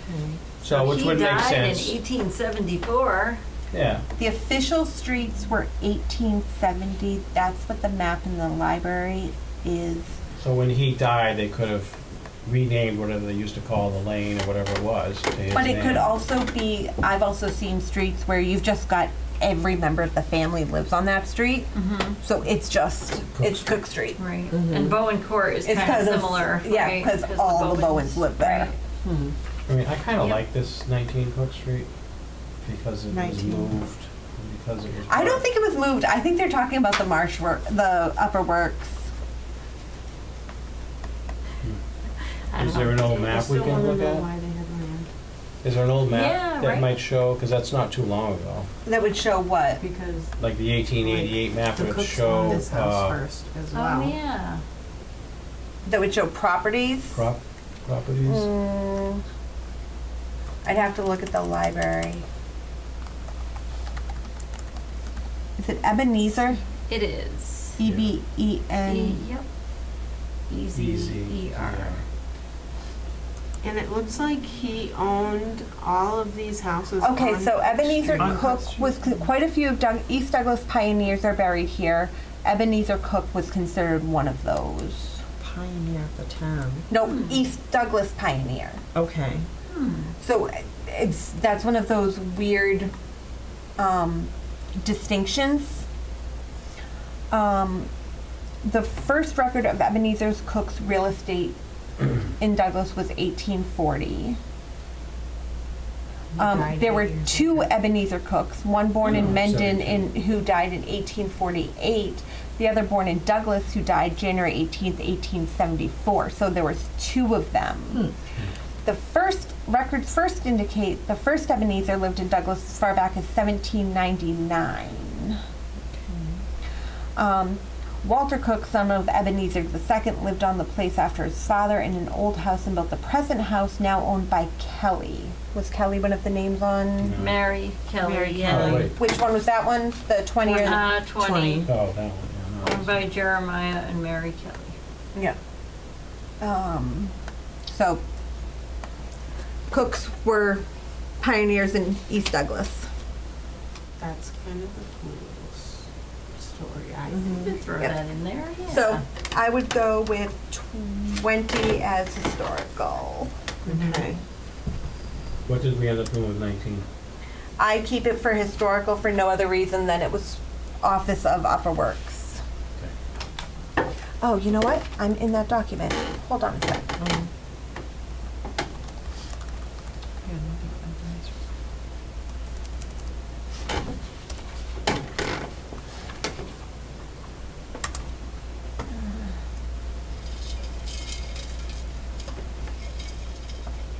So, which he would make died sense. in 1874. Yeah. The official streets were 1870. That's what the map in the library is. So when he died, they could have renamed whatever they used to call the lane or whatever it was to his But it name. could also be, I've also seen streets where you've just got every member of the family lives on that street. Mm-hmm. So it's just, it's Cook Street. Right. Mhm. And Bowen Court is It's kind of 'cause of- similar. yeah, right? 'cause all the Bowens live there. Right. I mean, I kind of Yep. like this 19 Cook Street because it was 19. moved, because it was... I don't think it was moved. I think they're talking about the Marsh work, the Upper Works. I don't Is there know. an old I map we still can wanna look know at? why they had land. Is there an old map Yeah, that right. might show, because that's not too long ago, That would show what? Because like the 1888 map the would Cooks show owned this house first as well. Oh, yeah. That would show properties? properties. Mm, I'd have to look at the library. Is it Ebenezer? It is. E-B-E-N. Yep. Easy. E-Z-E-R. And it looks like he owned all of these houses. Okay, on so Ebenezer Street. Cook was, quite a few of East Douglas pioneers are buried here. Ebenezer Cook was considered one of those. Pioneer of the town. No, East Douglas pioneer. Okay. So that's one of those weird distinctions. The first record of Ebenezer Cook's real estate in Douglas was 1840. died There were 8 years two ago. Ebenezer Cooks, one born in Oh, Mendon 72. who died in 1848, the other born in Douglas who died January 18th, 1874. So there was two of them. The first records first indicate the first Ebenezer lived in Douglas as far back as 1799. Walter Cook, son of Ebenezer II, lived on the place after his father in an old house and built the present house now owned by Kelly. Was Kelly one of the names on? No. Mary Kelly. Mary yeah. Oh, wait. Which one was that one? The 20 or the... 20. Oh, that one, yeah, Owned no. by Jeremiah and Mary Kelly. Yeah. So, Cooks were pioneers in East Douglas. That's kind of a cool little story, I You think. could throw Yep. that in there, yeah. So, I would go with 20 as historical. Okay. What did we end up doing with 19? I keep it for historical for no other reason than it was Office of Upper Works. Okay. Oh, you know what? I'm in that document. Hold on a sec.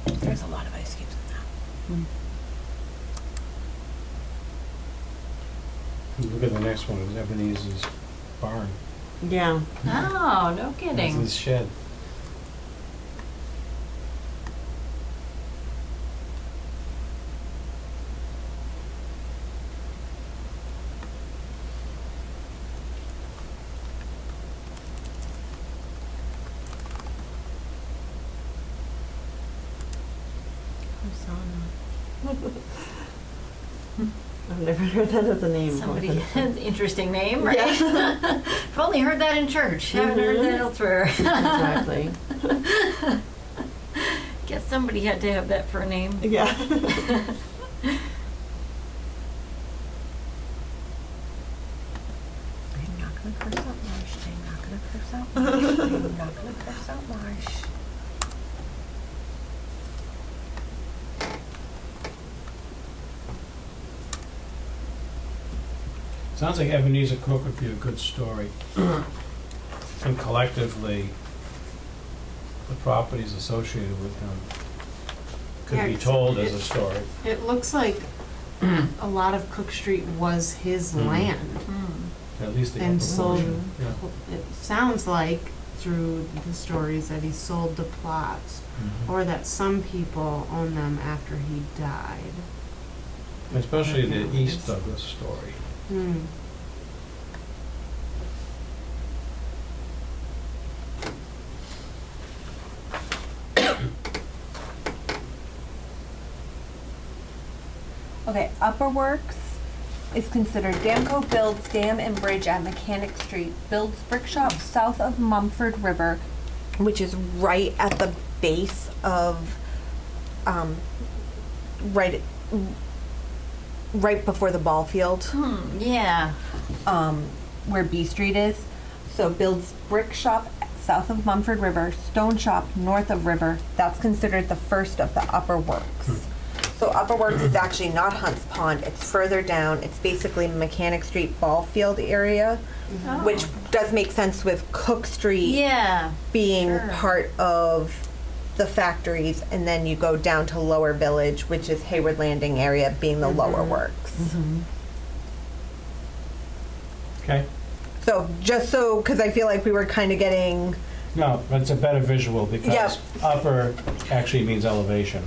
There's a lot of ice cubes in that. Look at the next one, it was Ebenezer's barn. Yeah. Oh, no It's kidding. his shed. I've never heard that as a name. Somebody, interesting name, right? I've only heard that in church. Haven't heard Mhm. that elsewhere. Exactly. Guess somebody had to have that for a name. Yeah. I'm not gonna curse out Marsh. I'm not gonna curse out Marsh. I'm not gonna curse out Marsh. Sounds like Ebenezer Cook would be a good story. And collectively, the properties associated with him could Yeah, be it's- told as a story. It looks like a lot of Cook Street was his Mhm. land. At least the And upper sold, portion. Yeah. it sounds like through the stories that he sold the plots, Mhm. or that some people own them after he died. Especially the Okay. East Douglas story. Hmm. Okay, Upper Works is considered Damco builds dam and bridge at Mechanic Street, builds brick shop south of Mumford River, which is right at the base of, right before the ball field, Yeah. where B Street is. So builds brick shop south of Mumford River, stone shop north of River. That's considered the first of the Upper Works. So Upper Works is actually not Hunts Pond. It's further down. It's basically Mechanic Street ball field area, which does make sense with Cook Street Yeah. being Sure. part of the factories, and then you go down to Lower Village, which is Hayward Landing area, being the Lower Works. Okay? So just so, because I feel like we were kind of getting, No, but it's a better visual because Yep. upper actually means elevation.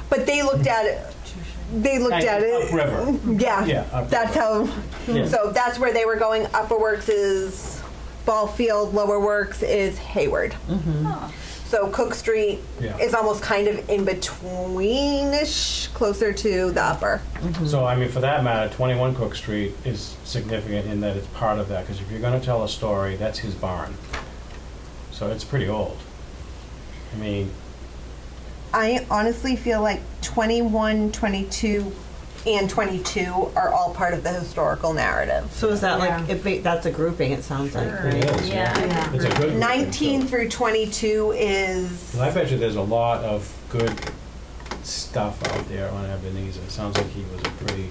but they looked at it. They looked at it. Upriver. Yeah, Yeah, upriver. that's how. Yeah. So that's where they were going. Upper Works is Ball Field. Lower Works is Hayward. Oh. So Cook Street Yeah. is almost kind of in betweenish, closer to the upper. So, I mean, for that matter, 21 Cook Street is significant in that it's part of that, because if you're gonna tell a story, that's his barn. So it's pretty old. I mean, I honestly feel like 21, 22, and 22 are all part of the historical narrative. So is that Yeah. like, that's a grouping, it sounds like, Sure. right? it is, Yeah. Yeah. It's a good group, 19 too. through 22 is, Well, I bet you there's a lot of good stuff out there on Ebenezer. It sounds like he was a pretty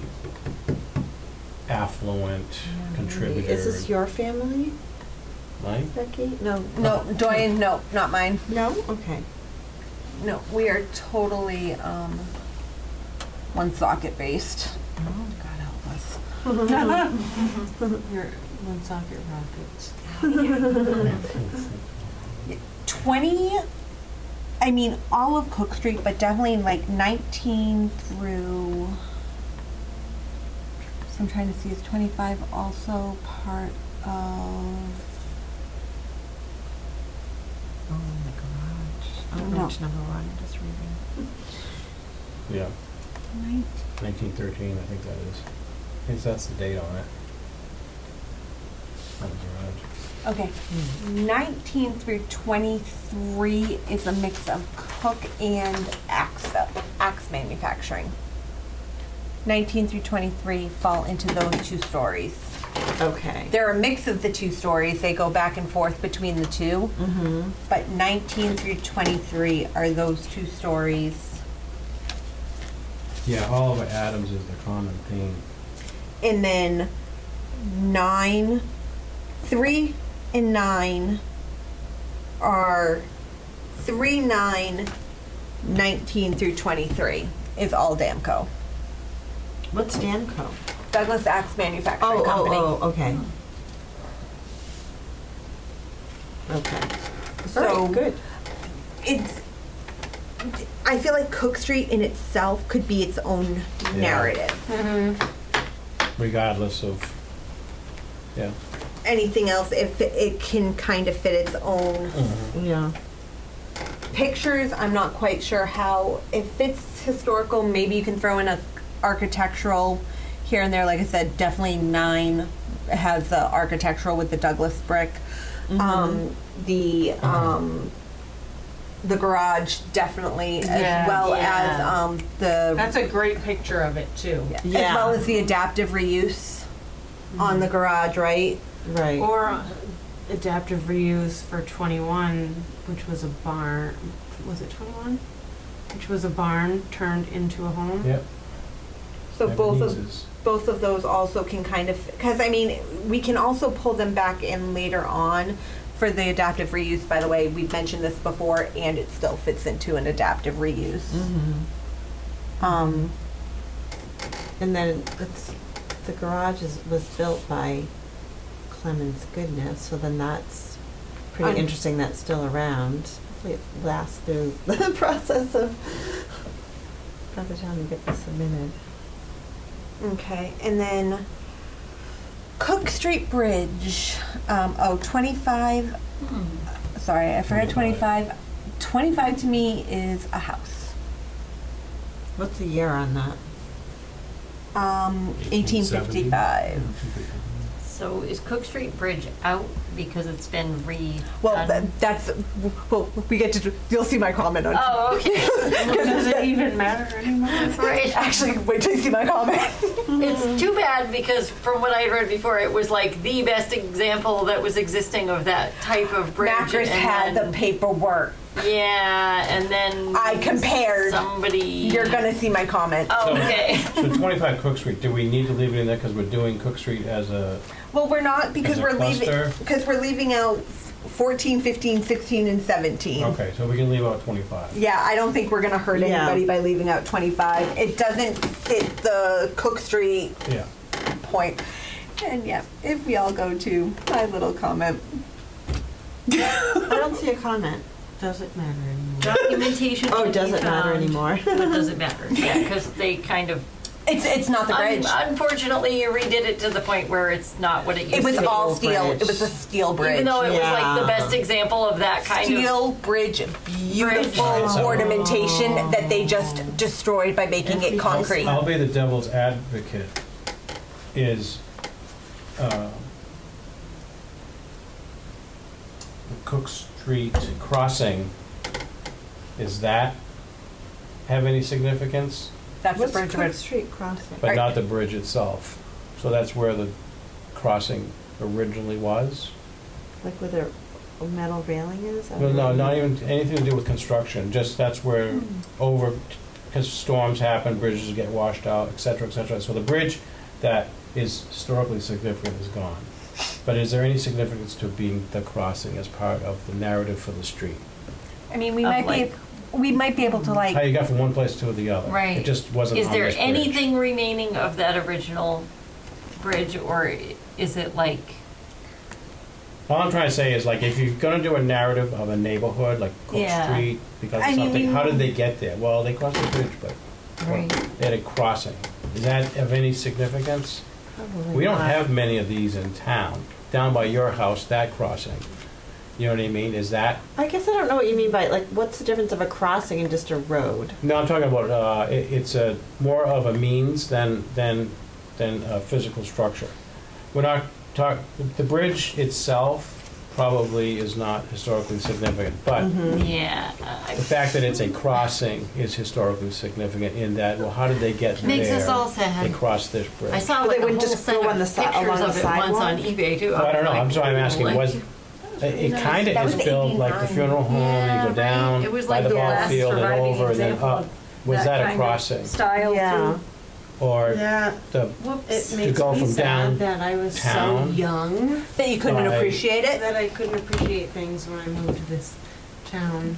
affluent contributor. Is this your family, Mine? Becky? No. No, Doyen, no, not mine. No? Okay. No, we are totally one socket based. Oh, God help us. Your Woonsocket Rockets. 20, I mean, all of Cook Street, but definitely like 19 through, so I'm trying to see, is 25 also part of, Oh, the garage. I don't know No. which number we're on, I'm just reading. Yeah, 19, 1913, I think that is. I think that's the date on it. On the garage. okay. 19 through 23 is a mix of Cook and axe manufacturing. 19 through 23 fall into those two stories. Okay. They're a mix of the two stories. They go back and forth between the two. Mm-hmm. But 19 through 23 are those two stories. Yeah, Oliver Adams is the common theme. And then 3 and 9 are 3, 9, 19 through 23 is all Damco. What's Danco? Douglas Axe Manufacturing Company. Okay. Okay. So All right, good. it's, I feel like Cook Street in itself could be its own Yeah. narrative. Regardless of, yeah. Anything else, if it can kind of fit its own Yeah. pictures, I'm not quite sure how. If it's historical, maybe you can throw in a architectural here and there. Like I said, definitely 9 has the architectural with the Douglas brick. The garage definitely, Yeah. as well Yeah. as the That's a great picture of it, too. Yeah. as well as the adaptive reuse on the garage, right? Right. Or adaptive reuse for 21, which was a barn. Was it 21? Which was a barn turned into a home. Yep. So both Ebenezer's. of those also can kind of, because I mean, we can also pull them back in later on for the adaptive reuse. By the way, we've mentioned this before, and it still fits into an adaptive reuse. Mm-hmm. And then the garage was built by Clemens Goodness, so then that's pretty I'm- interesting that's still around. Hopefully it lasts through the process of by the time we get this submitted. Okay, and then Cook Street Bridge. 25. Sorry, I forgot 25. 25 to me is a house. What's the year on that? 1855. So is Cook Street Bridge out because it's been Well, that's, well, we get to, you'll see my comment on. Oh, okay. Does it even matter anymore? Right. Actually, wait till you see my comment. It's too bad because from what I had read before, it was like the best example that was existing of that type of bridge. Macris and had the then- paperwork. Yeah, and then I compared. somebody. You're gonna see my comment. Oh, okay. So 25 Cook Street, do we need to leave it in there because we're doing Cook Street as a, Well, we're not, because As a we're leaving, cluster? because we're leaving out 14, 15, 16, and 17. okay, so we can leave out 25. Yeah, I don't think we're gonna hurt Yeah. anybody by leaving out 25. It doesn't fit the Cook Street Yeah. point. And yeah, if we all go to my little comment. I don't see a comment. Does it matter anymore? Documentation. Oh, can be does it matter found, anymore? But does it matter? Yeah, because they kind of. It's not the bridge. Unfortunately, you redid it to the point where it's not what it used It was to be. all steel. bridge. It was a steel bridge. Even though it was like the Yeah. best example of that kind of. Steel bridge, beautiful Bridge. ornamentation that they just destroyed by making it concrete. I'll be the devil's advocate. Is the Cook Street crossing, is that have any significance? That's What's the bridge. Cook Street crossing? But Right. not the bridge itself. So that's where the crossing originally was? Like where the metal railing is? No, not even anything to do with construction, just that's where over because storms happen, bridges get washed out, et cetera, et cetera. So the bridge that is historically significant is gone. But is there any significance to being the crossing as part of the narrative for the street? I mean, we Of might like- we might be able to How like, you got from one place to the other? Right. It just wasn't Is on there this bridge. anything remaining of that original bridge, or is it like, All I'm trying to say is, like, if you're going to do a narrative of a neighborhood, like Cook Yeah. Street, because of I mean, something, how did they get there? Well, they crossed the bridge, but Right. they had a crossing. Is that of any significance? Probably We don't not. have many of these in town. Down by your house, that crossing. You know what I mean? Is that? I guess I don't know what you mean by, like, what's the difference of a crossing and just a road? No, I'm talking about. It's a more of a means than a physical structure. We're not talk. The bridge itself probably is not historically significant, but yeah, the fact that it's a crossing is historically significant in that. Well, how did they get makes there? us all They sad. crossed this bridge. I saw But like they a wouldn't whole just set go of on the si- pictures along of the it once on sidewalk? eBay too. Well, I don't know. was I'm sorry. I'm like, asking. like- It kind That of was is built like the 89. funeral home, Yeah, and you go right. down It was by like the the ball last field and surviving over and then example up. of Was that kind a of crossing? Style Yeah. Or Yeah, the Whoops. it makes go me from down sad that I was town. so young that you couldn't By- appreciate it. that I couldn't appreciate things when I moved to this town.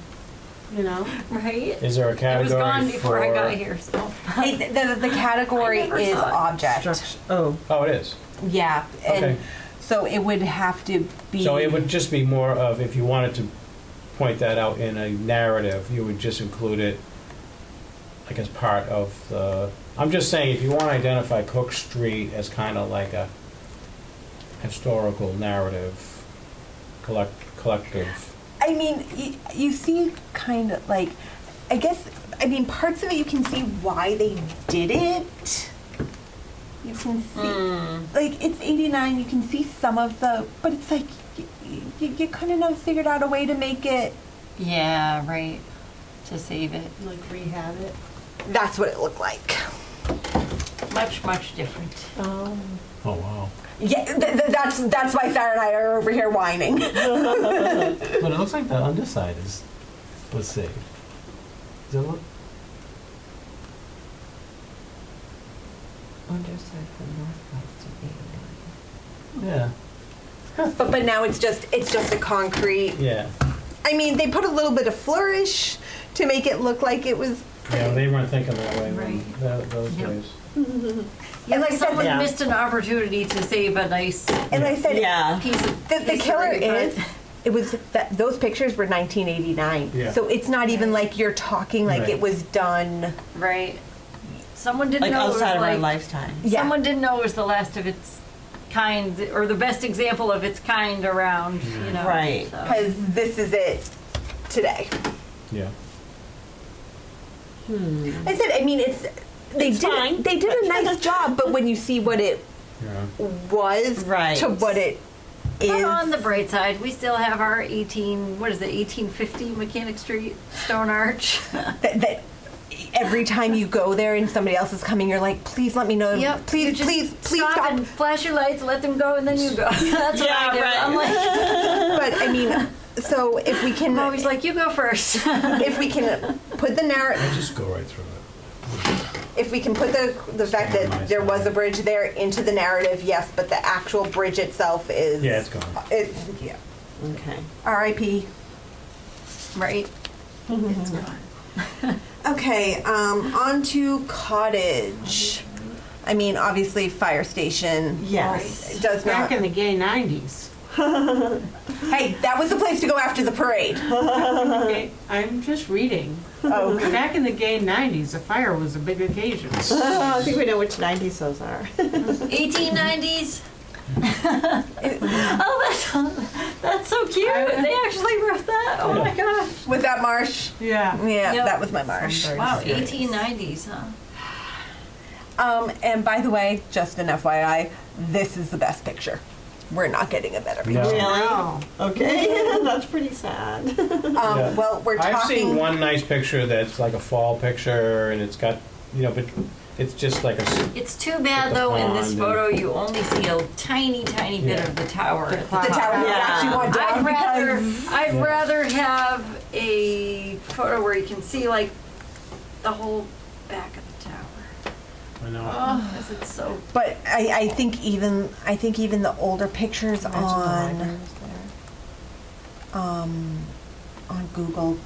You know? Right? is there a It was category gone before I got for? here, so. The category I never is saw it. object. Structure. Oh, Oh, it is. Yeah, and Okay. so it would have to be. So it would just be more of, if you wanted to point that out in a narrative, you would just include it like as part of the, I'm just saying, if you want to identify Cook Street as kind of like a historical narrative, collective. I mean, you see kind of like, I guess, I mean, parts of it you can see why they did it. You can see, like, it's 89, you can see some of the, but it's like, you couldn't have figured out a way to make it. Yeah, right. To save it. Like rehab it. That's what it looked like. Much, much different. Oh, wow. Yeah, that's why Sarah and I are over here whining. But it looks like the underside was saved. Does it look? underside from northwest to 89. Yeah. but now it's just a concrete. Yeah. I mean, they put a little bit of flourish to make it look like it was. Yeah, they weren't thinking that way Right. those Yep. days. And like I said, Someone Yeah. missed an opportunity to save a nice and like I said, Yeah. piece of the killer history, but- is. It was that those pictures were 1989, Yeah. so it's not even like you're talking like Right. it was done. Right. Someone didn't Like know it was outside of our like, lifetime. Yeah. someone didn't know it was the last of its kind, or the best example of its kind around, you know. Right. so. Because this is it today. Yeah. I said, I mean, they It's did fine. they did a nice job, but when you see what it Yeah. Right. was to what it is, But on the bright side, we still have our 1850 Mechanic Street stone arch. that every time you go there and somebody else is coming, you're like, please let me know. Yep. Please, You just please stop. and flash your lights, let them go, and then you go. That's what Yeah, I do. right. I'm like, But I mean, so if we can, I'm always like, you go first. if we can put the narrative. I just go right through it. If we can put the fact that there was a bridge there into the narrative, yes, but the actual bridge itself is. Yeah, it's gone. Yeah. Okay. R.I.P. Right. Mm-hmm. It's gone. Okay, on to cottage. I mean, obviously, fire station. Yes. It does Back not. in the gay 90s. Hey, that was the place to go after the parade. Okay, I'm just reading. Oh, Back in the gay 90s, a fire was a big occasion. I think we know which 90s those are. 1890s. Oh, that's so cute. They actually wrote that. Oh my gosh. was that Marsh? Yeah. Yeah, Yep. that was my Marsh. Wow, 1890s, huh? And by the way, just an FYI, this is the best picture. We're not getting a better picture. No. Really? Wow. Okay. That's pretty sad. Yeah. Well, we're talking. I've seen one nice picture that's like a fall picture, and it's got, but it's just like It's too bad the though. In this pond and- photo, you only see a tiny bit Yeah. of the tower. the tower you Yeah. actually want down I'd because rather have a photo where you can see like the whole back of the tower. I know. Because it's so, But I think even the older pictures Imagine the library on was there. on Google.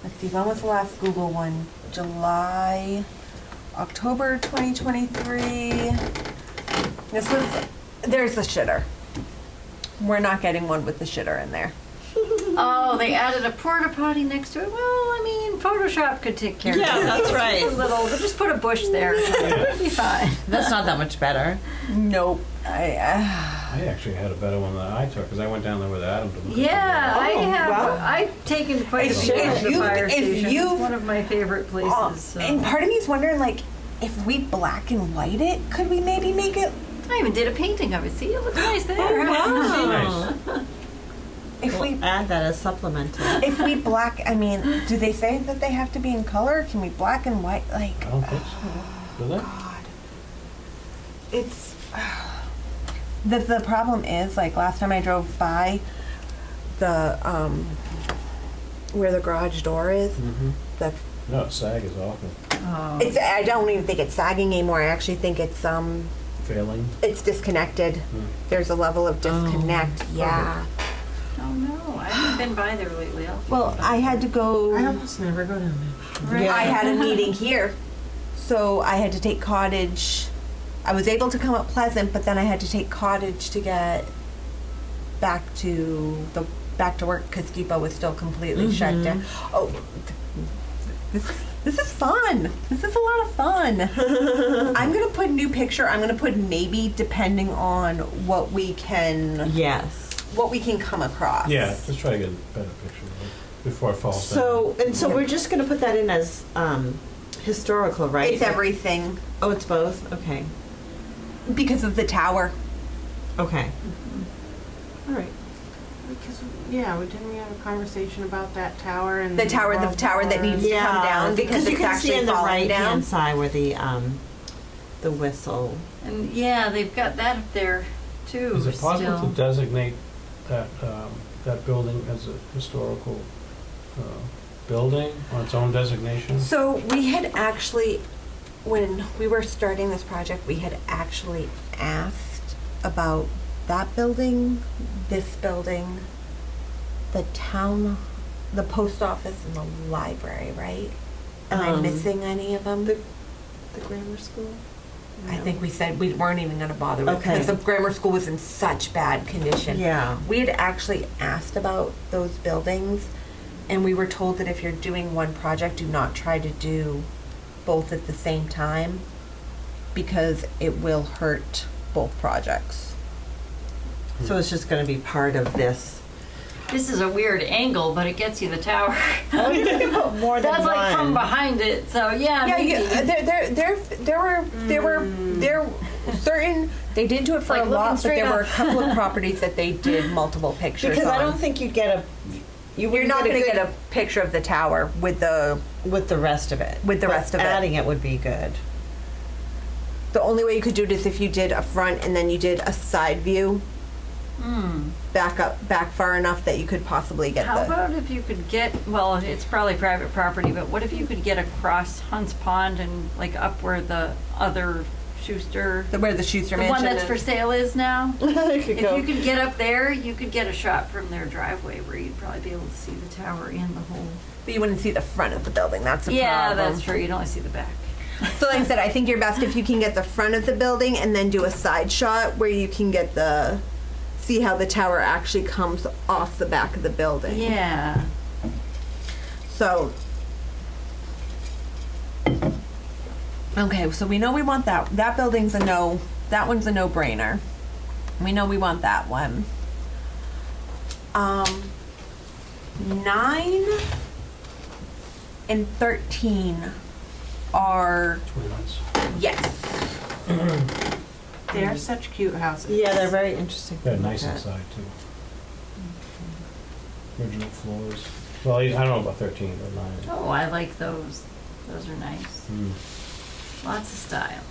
Let's see, when was the last Google one? October 2023. There's the shitter. We're not getting one with the shitter in there. oh, they added a porta potty next to it. Well, I mean, Photoshop could take care of it. Yeah, that's right. Just put a bush there. It'll be fine. That's not that much better. Nope. I actually had a better one that I took, because I went down there with Adam to look at the Yeah, I Oh, have. wow. I've taken quite a If few you- to the fire if station. you- It's one of my favorite places. So. And part of me is wondering, like, if we black and white it, could we maybe make it? I even did a painting of it. See, it looks nice there. Nice. If we Add that as supplemental. if we black, I mean, do they say that they have to be in color? Can we black and white? Like, I don't think so. Do they? God, it's the problem is, like, last time I drove by the where the garage door is, Mm-hmm. the No, SAG is awful. Oh. it's I don't even think it's sagging anymore. I actually think Failing. it's disconnected. There's a level of disconnect. Yeah. Oh no, I haven't been by there lately. Well, I had to go. I almost never go down there. I had a meeting here, so I had to take Cottage. I was able to come up Pleasant, but then I had to take Cottage to get back to work because Skipa was still completely shut down. Oh, this is fun. This is a lot of fun. I'm gonna put new picture. I'm gonna put maybe depending on what we can Yes. come across. Yeah, let's try to get a better picture of it before it falls So we're just gonna put that in as historical, right? It's everything Oh, it's both. Okay. because of the tower. Okay. All right. Because, yeah, didn't we have a conversation about that tower and The tower that needs to come down because you it's can see actually in the falling right down. hand side where the whistle. And yeah, they've got that up there too. Is it possible still. to designate that building as a historical building on its own designation? So we had actually, when we were starting this project, we had actually asked about that building, this building, the town, the post office, and the library, right? Am I missing any of them? The grammar school. I think we said we weren't even going to bother with Okay. because the grammar school was in such bad condition. Yeah. We had actually asked about those buildings, and we were told that if you're doing one project, do not try to do both at the same time because it will hurt both projects. So it's just going to be part of this. This is a weird angle, but it gets you the tower. Oh, you can put more than That's like from one. behind it. So yeah, Yeah, maybe. there were certain, they didn't do it for Like a looking lot, but straight there were a up. couple of properties that they did multiple pictures Because I on. don't think you'd get a. You're not going to get a picture of the tower with the rest of it. With the But rest of it. adding it would be good. The only way you could do it is if you did a front and then you did a side view, back far enough that you could possibly get How the. about if you could get, well, it's probably private property, but what if you could get across Hunts Pond and like up where the other Schuster, Where the Schuster the Mansion one that's is. for sale is now? You could If go. you could get up there, you could get a shot from their driveway where you'd probably be able to see the tower and the whole. But you wouldn't see the front of the building. That's a Yeah, problem. that's true. You'd only see the back. So like I said, I think you're best if you can get the front of the building and then do a side shot where you can get see how the tower actually comes off the back of the building. Yeah. So. Okay, so we know we want that. That building's a no. That one's a no-brainer. We know we want that one. 9 and 13 are Twins. yes. They are such cute houses. Yeah, they're very interesting. They're to look nice at. inside too. Original floors. Well, I don't know about 13 or 9. Oh, I like those. Those are nice. Mm. Lots of style.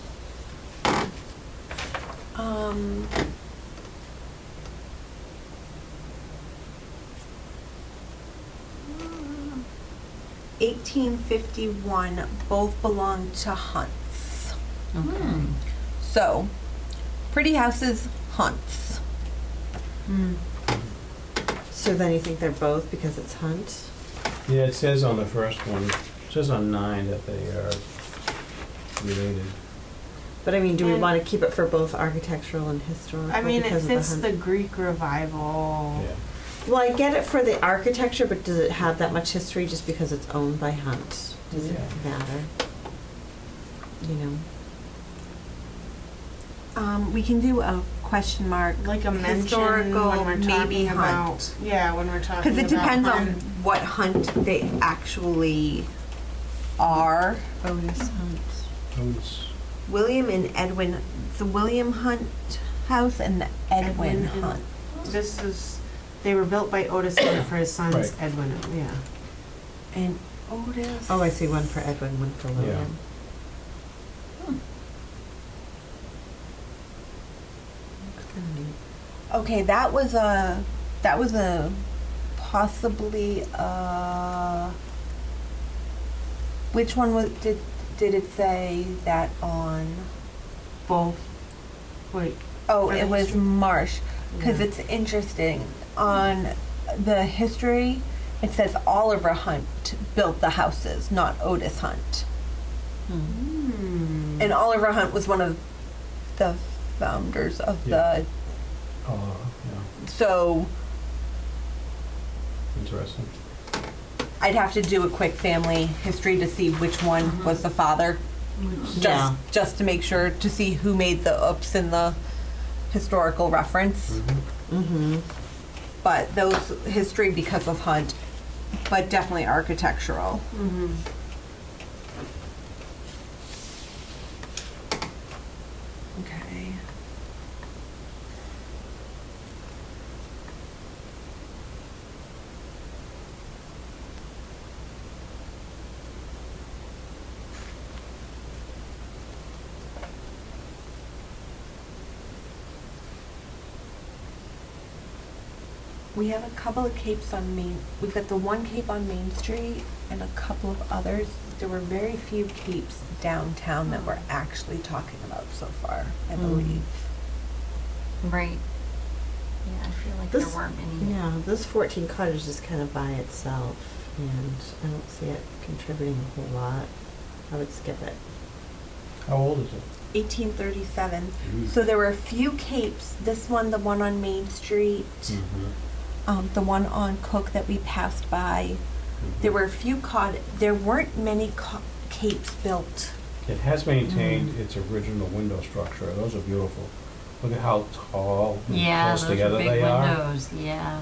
1851, both belong to Hunts. Okay. So, pretty houses, Hunts. So then you think they're both because it's Hunt? Yeah, it says on the first one, it says on 9 that they are related. But I mean, do we And- want to keep it for both architectural and historical? I mean, it because of fits Hunt? the Greek revival. Yeah. Well, I get it for the architecture, but does it have that much history just because it's owned by Hunt? Does it Yeah. matter? You know? We can do a question mark. Like a mention Historical, when we're maybe talking Hunt. about. Yeah, when we're talking Because about. it depends on Hunt. what Hunt they actually are. Otis Hunt. Otis. William and Edwin, the William Hunt house and the Edwin Edwin and- Hunt. This is. They were built by Otis Hunt for his sons, Right. Edwin. Yeah. And Otis. Oh, I see one for Edwin, one for William. Looks kinda neat. Okay, that was a possibly which one was did it say that on? Both. Wait. Oh, For it the was history? Marsh, because Yeah. it's interesting. On the history, it says Oliver Hunt built the houses, not Otis Hunt. Hmm. And Oliver Hunt was one of the founders of Yeah. the. Oh, yeah, So interesting. I'd have to do a quick family history to see which one was the father, Yeah. just to make sure to see who made the oops in the historical reference. Mm-hmm. But those history because of Hunt, but definitely architectural. Mm-hmm. Okay. We have a couple of capes on Main. We've got the one cape on Main Street and a couple of others. There were very few capes downtown that we're actually talking about so far, I believe. Right. Yeah, I feel like This- there weren't many. Yeah, this 14 cottage is kind of by itself, and I don't see it contributing a whole lot. I would skip it. How old is it? 1837. Mm. So there were a few capes. This one, the one on Main Street, the one on Cook that we passed by. There were a few there weren't many capes built. It has maintained its original window structure. Those are beautiful. Look at how tall and Yeah, close those are together big they are. windows, yeah.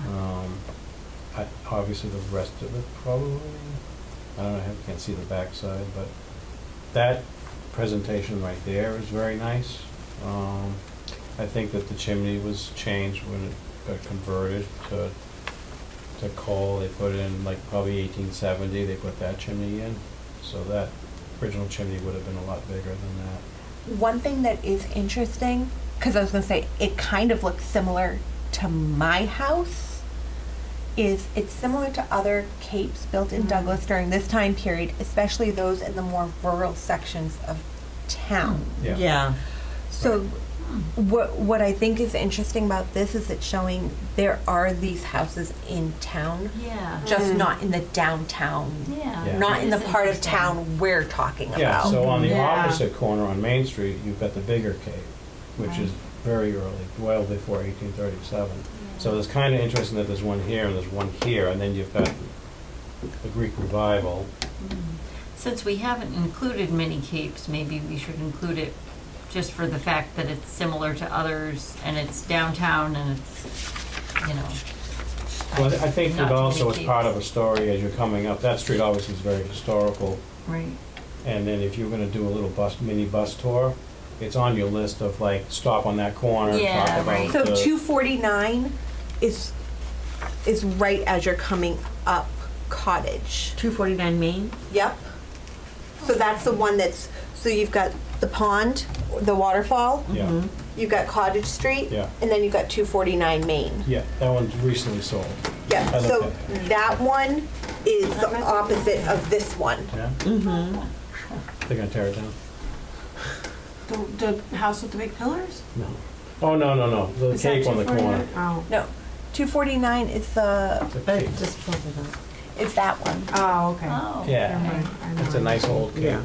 Obviously, the rest of it probably. I don't know. I can't see the backside, but that presentation right there is very nice. I think that the chimney was changed when it got converted to coal. They put in like probably 1870. They put that chimney in, so that original chimney would have been a lot bigger than that. One thing that is interesting, because I was going to say it kind of looks similar to my house, is it's similar to other capes built in Douglas during this time period, especially those in the more rural sections of town. Yeah. So what I think is interesting about this is it's showing there are these houses in town, Yeah. just not in the downtown, Yeah. Yeah. not in the It's part of interesting. town we're talking Yeah, about. so on the Yeah. opposite corner on Main Street, you've got the bigger cape, which is very early, well before 1837. So it's kind of interesting that there's one here and there's one here, and then you've got the Greek Revival. Since we haven't included many capes, maybe we should include it just for the fact that it's similar to others and it's downtown and it's, you know. Well, I think not that too also many is part capes. of a story as you're coming up. That street obviously is very historical, Right. and then if you're going to do a little mini bus tour, it's on your list of like, stop on that corner and Yeah, talk about right. So the- 249 is right as you're coming up Cottage. 249 Main? Yep. So that's the one so you've got the pond, the waterfall, Yeah, you've got Cottage Street, Yeah. and then you've got 249 Main. yeah, that one's recently sold. Yeah, I looked so at it. that one is the opposite of this one. Yeah? Mm-hmm. They're gonna tear it down? The house with the big pillars? No. Oh, no. The Is that cape on the 249? corner. Oh. No, 249 is the, The I cape. just pulled it up. is that one. Oh, okay. Oh. Yeah. Never mind. I know It's a it. nice old cape. Yeah.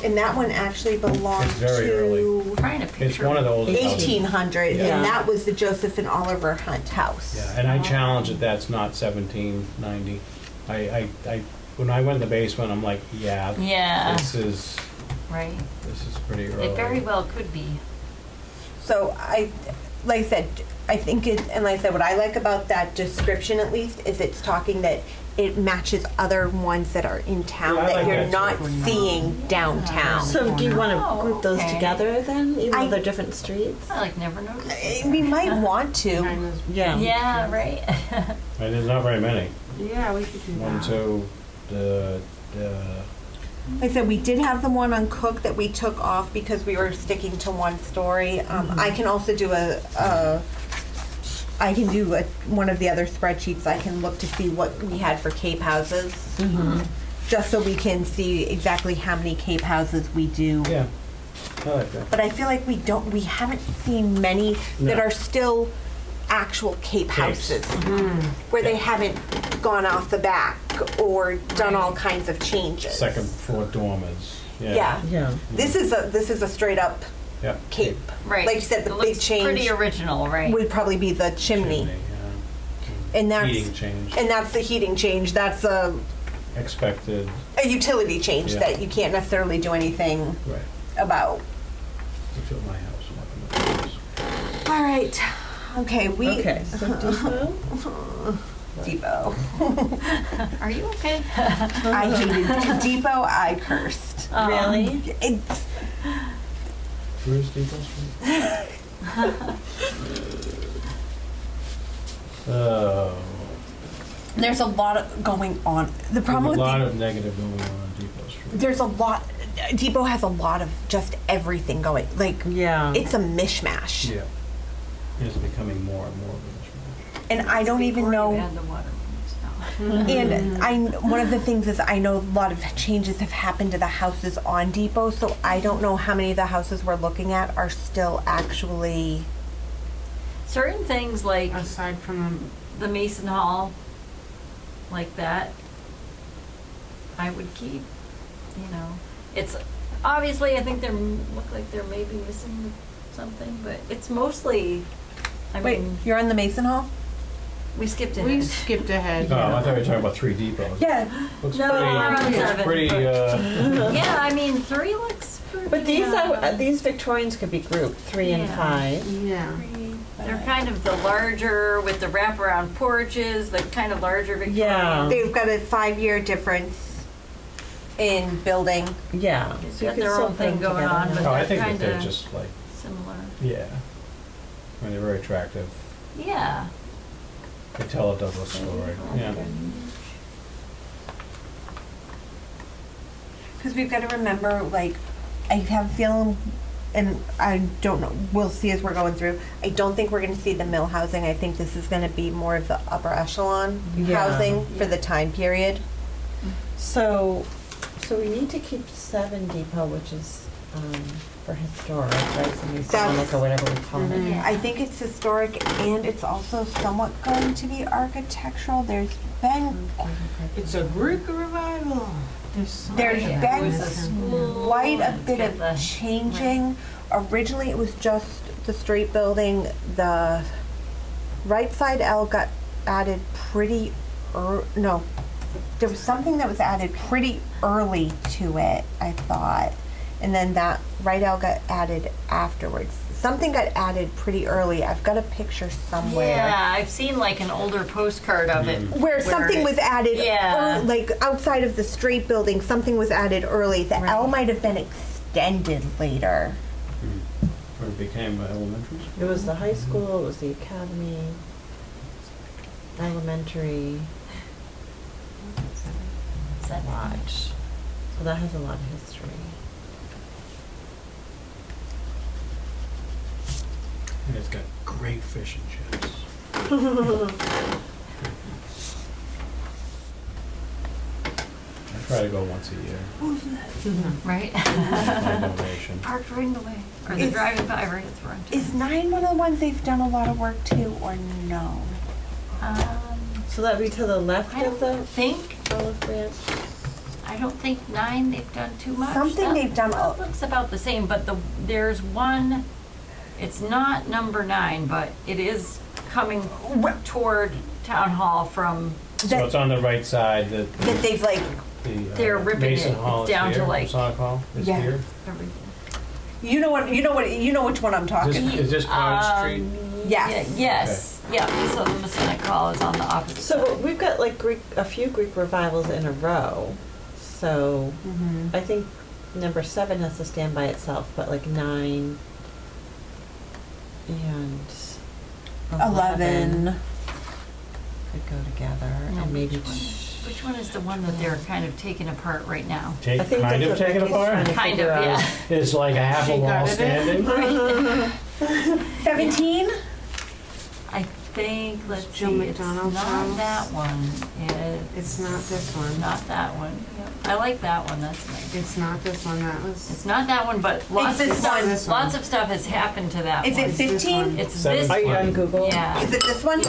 And that one actually belonged It's very to Trying to picture. It's one of the oldest houses. 1800, Yeah. and that was the Joseph and Oliver Hunt house. Yeah, and I challenge that that's not 1790. When I went in the basement, I'm like, yeah, Yeah, this is right. pretty early. It very well could be. So like I said, I think it, and like I said, what I like about that description at least is it's talking that it matches other ones that are in town Yeah, I that like you're that not too. seeing downtown. So do you want Oh, to group those okay. together then, even I- though they're different streets? I like never noticed. We might want to. Behind those- Yeah. Yeah, right. And there's not very many. Yeah, we could do that. 1, 2, the Like I said, we did have the one on Cook that we took off because we were sticking to one story. I can also do one of the other spreadsheets. I can look to see what we had for Cape houses, just so we can see exactly how many Cape houses we do. yeah, I like that. But I feel like we haven't seen many that No. are still actual Cape Capes. houses, where they haven't gone off the back or done all kinds of changes. Second floor dormers. Yeah. Yeah. This is a straight up Yeah. Cape. Right. Like you said, the It big looks change pretty original, right? would probably be the chimney. Yeah. And that's Heating change. and that's the heating change. That's a Expected. utility change Yeah. that you can't necessarily do anything Right. about. Which was my house. I'm not gonna do this. All right. Okay, Okay, so Depot? Depot. Are you okay? I hated Depot. I cursed. Really? It's Where's Depot Street? Oh. there's a lot of going on. The There's problem a with lot of negative going on Depot Street. there's a lot. Depot has a lot of just everything going. Like Yeah. it's a mishmash, Yeah. It's becoming more and more of a mishmash. and I don't even Before you know. add the water lines, And one of the things is I know a lot of changes have happened to the houses on Depot, so I don't know how many of the houses we're looking at are still actually. no. Certain things like Aside from the Mason Hall, like that, I would keep. You know, it's obviously I think they look like they're maybe missing something, but it's mostly. I Wait, mean, you're on the Mason Hall? we skipped it. we skipped ahead. Oh, I thought we were talking about 3 depots. Yeah. Looks No, we're on pretty, looks 7, pretty, Yeah, I mean 3 looks pretty. But these Victorians could be grouped 3 and Yeah. 5. Yeah. They're kind of the larger with the wraparound porches, the kind of larger Victorian. Yeah. They've got a 5-year difference in building. Yeah. They've So you got could their still own put thing them going on, together. but oh, I they're think that kinda they're just like, similar. yeah. I mean, they're very attractive. Yeah. They tell a Douglas story. Yeah. Because we've got to remember, like, I have a feeling, and I don't know, we'll see as we're going through. I don't think we're going to see the mill housing. I think this is going to be more of the upper echelon Yeah. housing for the time period. So we need to keep 7 Depot, which is for historic, right? So Masonic or whatever we call it. Yeah. I think it's historic, and it's also somewhat going to be architectural. There's been It's a Greek revival. There's Yeah. been It was a school, quite a it's bit got of the- changing. Originally, it was just the straight building. The right side L got added pretty no. There was something that was added pretty early to it, I thought. And then that right L got added afterwards. Something got added pretty early. I've got a picture somewhere. Yeah, I've seen like an older postcard of it. Where something was added, Yeah. like outside of the straight building, something was added early. The Right. L might have been extended later. Or it became elementary school. It was the high school, it was the academy, elementary, Is that lodge. So that has a lot of history. And it's got great fish and chips. try to go once a year. Right? My donation. Parked right in the way, or they're Is- driving by right at the front. Is 9 one of the ones they've done a lot of work to, or no? So that'd be to the left I of the don't think, olive branch? I don't think 9 they've done too much. Something That- they've done that looks about the same, but there's one, it's not number 9, but it is coming toward Town Hall from, So it's on the right side, that they've like, the They're ripping Mason it. Hall It's is down to here, like- Masonic Hall is Yeah. here. everything. you know which one I'm talking. Is this College Street? Yes. Yes, yeah, so the Masonic Hall is on the opposite So side. we've got like a few Greek revivals in a row. So I think number 7 has to stand by itself, but like 9 and 11. could go together, No, and maybe. Which one is the one that they're kind of taking apart right now? Take, I think kind that's of what taken Becky's trying apart? to Kind figure of, out. yeah. It's like a half a She wall gutted it? standing. 17? I think, let's Joe see, it's McDonald's not house? that one. It's not this one. Not that one. Yep. I like that one, that's nice. It's not this one, that was. It's not that one, but lots this of stuff, one. This one. lots of stuff has happened to that Is one. it It's this 15? one. It's Seven. this Are you one. on Google? Yeah. Is it this one?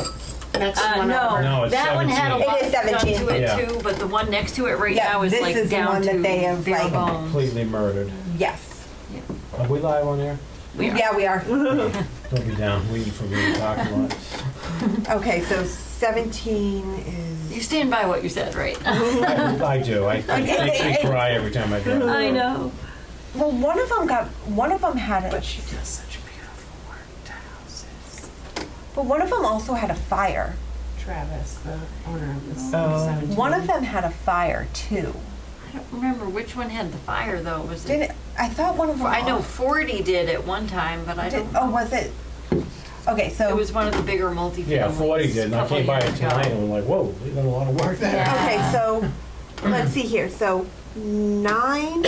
Next one No, over. No, it's that one had a 17. lot It is done 17. to it Yeah. too, but the one next to it right Yeah, now is this like is the down one to that they have, bare like, bones. Completely murdered. Yes. Are we live on there? We are. Yeah, we are. Don't be down, waiting for me to talk about it. Okay, so 17 You is. stand by what you said, right? I do, I makes me cry every time I drive. I know. Well, one of them had But a. she does such beautiful work to houses. But one of them also had a fire. Travis, the owner of this Oh. 17. One of them had a fire too. I don't remember which one had the fire though. Was Did it? it? I thought one of them. I know 40 did at one time, but I don't. Oh, was it? Okay, so. It was one of the bigger multi-families. Yeah, 40 did, and I couple came by it years ago. tonight and was like, whoa, they done a lot of work there. Yeah. Okay, so let's see here. So 9,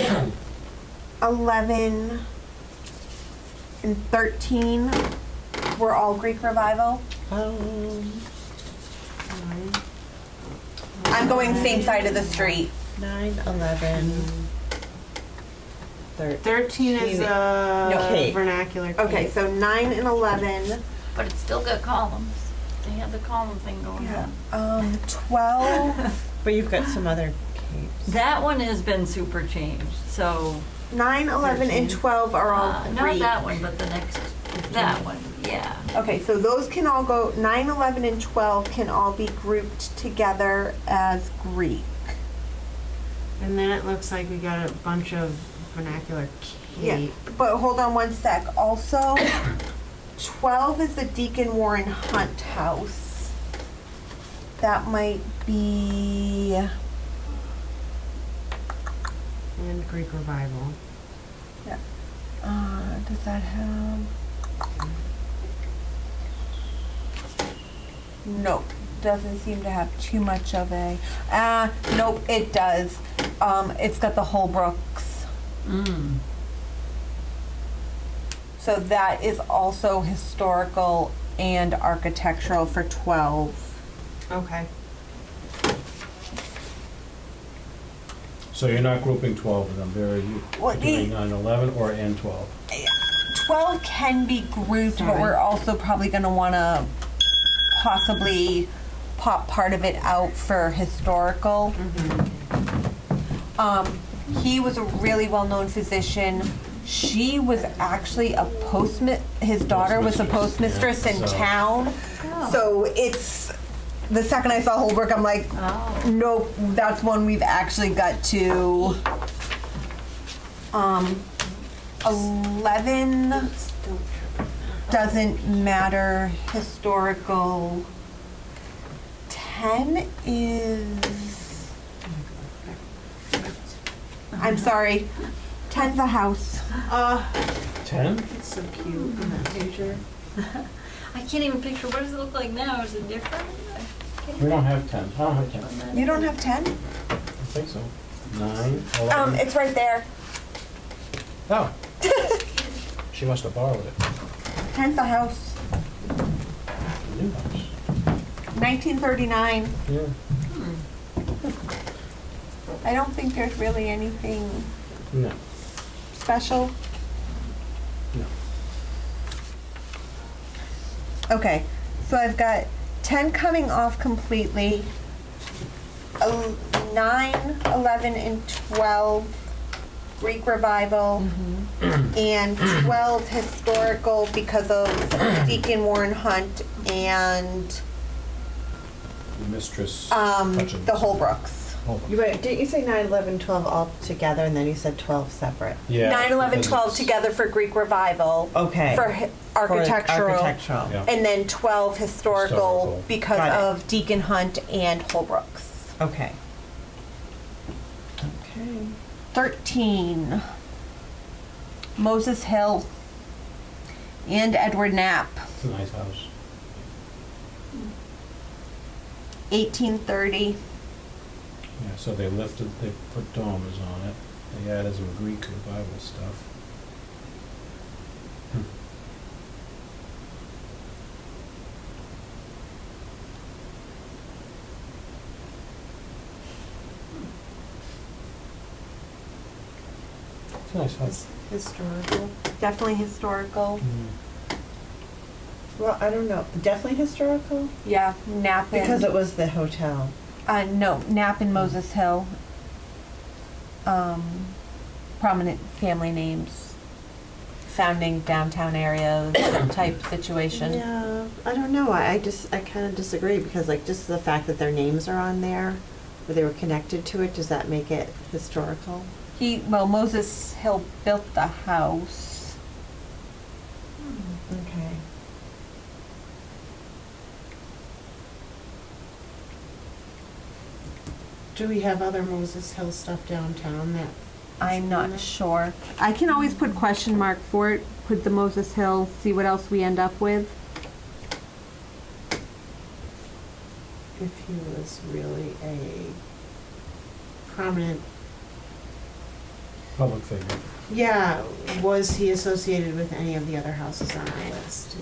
11, and 13 were all Greek revival. I'm going same side of the street. 9, 11, 13. 13 is No. Cake. vernacular cake. Okay, so 9 and 11. But it's still got columns. They have the column thing going on. 12, But you've got some other capes. That one has been super changed. So 9, 11, and 12 are all not Greek. that one, but the next. That one, yeah. Okay, so those can all go, 9, 11, and 12 can all be grouped together as Greek. And then it looks like we got a bunch of vernacular Yeah, cake. but hold on one sec. Also, 12 is the Deacon Warren Hunt house. That might be, And Greek revival. does that have? Nope, doesn't seem to have too much of a, nope, it does. It's got the Holbrooks. Mm. So that is also historical and architectural for 12. Okay. So you're not grouping 12 of them, are you Well, doing 9, 11, or N 12? 12 can be grouped, but Sorry. we're also probably going to want to possibly pop part of it out for historical. He was a really well-known physician. She was actually a his daughter was a postmistress in so- town. So it's, the second I saw Holbrook, I'm like, Oh. nope, that's one we've actually got to. 11 doesn't matter. Historical. 10 is. I'm sorry. 10's a house. 10? It's so cute in that picture. I can't even picture. What does it look like now? Is it different? We don't have 10. I don't have 10. You don't have 10? I think so. 9, 11. It's right there. Oh. She must have borrowed it. 10's a house. New house. 1939. Yeah. I don't think there's really anything No, special. no. Okay, so I've got 10 coming off completely. 9, 11, and 12 Greek revival, and 12 historical because of Deacon Warren Hunt and Mistress the Hutchins. Holbrooks. Holbrook. Didn't you say 9, 11, 12 all together, and then you said 12 separate? Yeah. 9, 11, because 12 it's- together for Greek revival. Okay. For architectural. Architectural. Yeah. And then 12 historical Historical. because Got it. of Deacon Hunt and Holbrooks. Okay. Okay. 13 Moses Hill and Edward Knapp. It's a nice house. 1830. Yeah, so they put domes on it. They added some Greek revival stuff. It's a nice house. Historical. Definitely historical. Well, I don't know. Definitely historical? Yeah, Knapp and Because it was the hotel. no, Knapp and Moses Hill. Prominent family names. Founding downtown areas type situation. Yeah, I don't know. I kind of disagree because like just the fact that their names are on there, or they were connected to it, does that make it historical? Moses Hill built the house. Okay. Do we have other Moses Hill stuff downtown that? I'm not sure. I can always put question mark for it, put the Moses Hill, see what else we end up with. If he was really a prominent, Public figure. yeah, was he associated with any of the other houses on the list?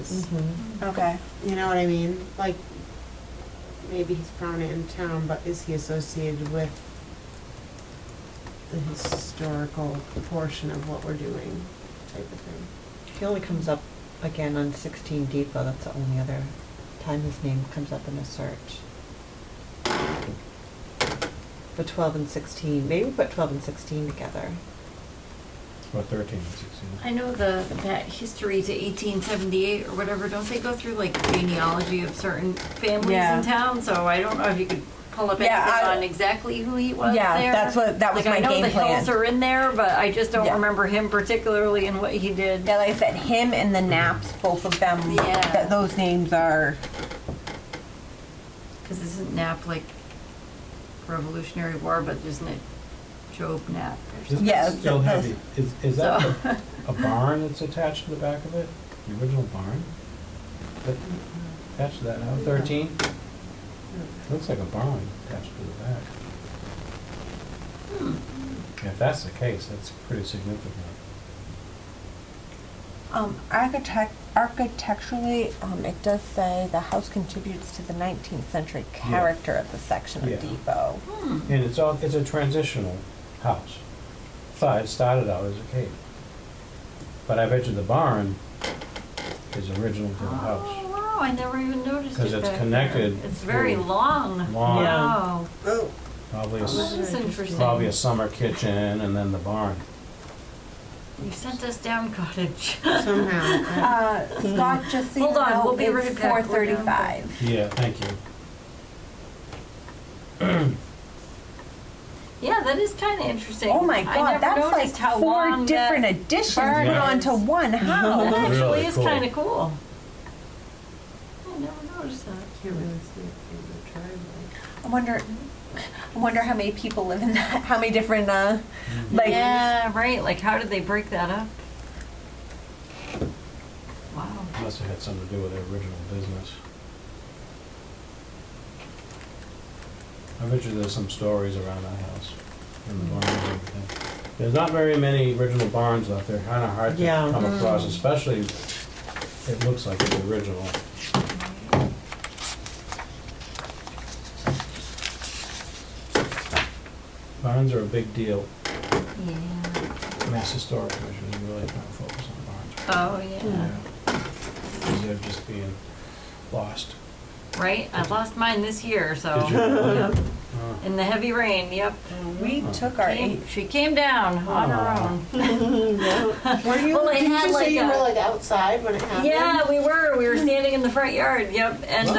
Okay. You know what I mean? Like, maybe he's prominent in town, but is he associated with the historical portion of what we're doing type of thing? He only comes up again on 16 Depot. That's the only other time his name comes up in a search. But 12 and 16, maybe we put 12 and 16 together. Or 13 and 16. I know that history to 1878 or whatever, don't they go through like genealogy of certain families Yeah. in town? So I don't know if you could pull up Yeah, anything I- on exactly who he was Yeah, there. that was Like, my I know game the plan. hills are in there, but I just don't Yeah. remember him particularly and what he did. Yeah, like I said, him and the Knapps, both of them, Yeah. those names are, Because isn't Knapp like Revolutionary War, but isn't it Job Knapp or Isn't something? Yeah, that still the- heavy? Is that So- a barn that's attached to the back of it? The original barn? That, attached to that now, 13? Looks like a barn attached to the back. If that's the case, that's pretty significant. architecturally, it does say the house contributes to the 19th century character of the section of Yeah. Depot. And it's a transitional house. It started out as a cave. But I bet you the barn is original to the house. Oh, wow, I never even noticed it 'Cause it's back there. connected It's very through- long. Long. Yeah. Wow. Oh. Probably a, That's interesting. probably a summer kitchen and then the barn. You sent us down cottage. Somehow. Scott, just so you Hold on, know, we'll be it's right back. We're down. 435. Yeah, thank you. Yeah, that is kind of interesting. Oh my I God, never that's like noticed how 4 long different that additions barn put is. onto one That house. actually Really is cool. kind of cool. I never noticed that. Can't really see it through the driveway. I wonder how many people live in that, how many different, like, Yeah, right. Like, how did they break that up? Wow. Must have had something to do with their original business. I bet you there's some stories around that house. And the barns and everything. There's not very many original barns left. They're kind of hard to Yeah. come across, especially it looks like it's original. Barns are a big deal. Yeah. Mass Historic Commission is really trying to focus on barns. Oh, yeah. Because they're just being lost. Right? I lost mine this year, so. Did you really? Yep. Oh. In the heavy rain, yep. We Oh. took our She came down on her Aw. own. Were you, Well, I did had you like say you a- were like outside when it happened? Yeah, we were. We were standing in the front yard. Yep. And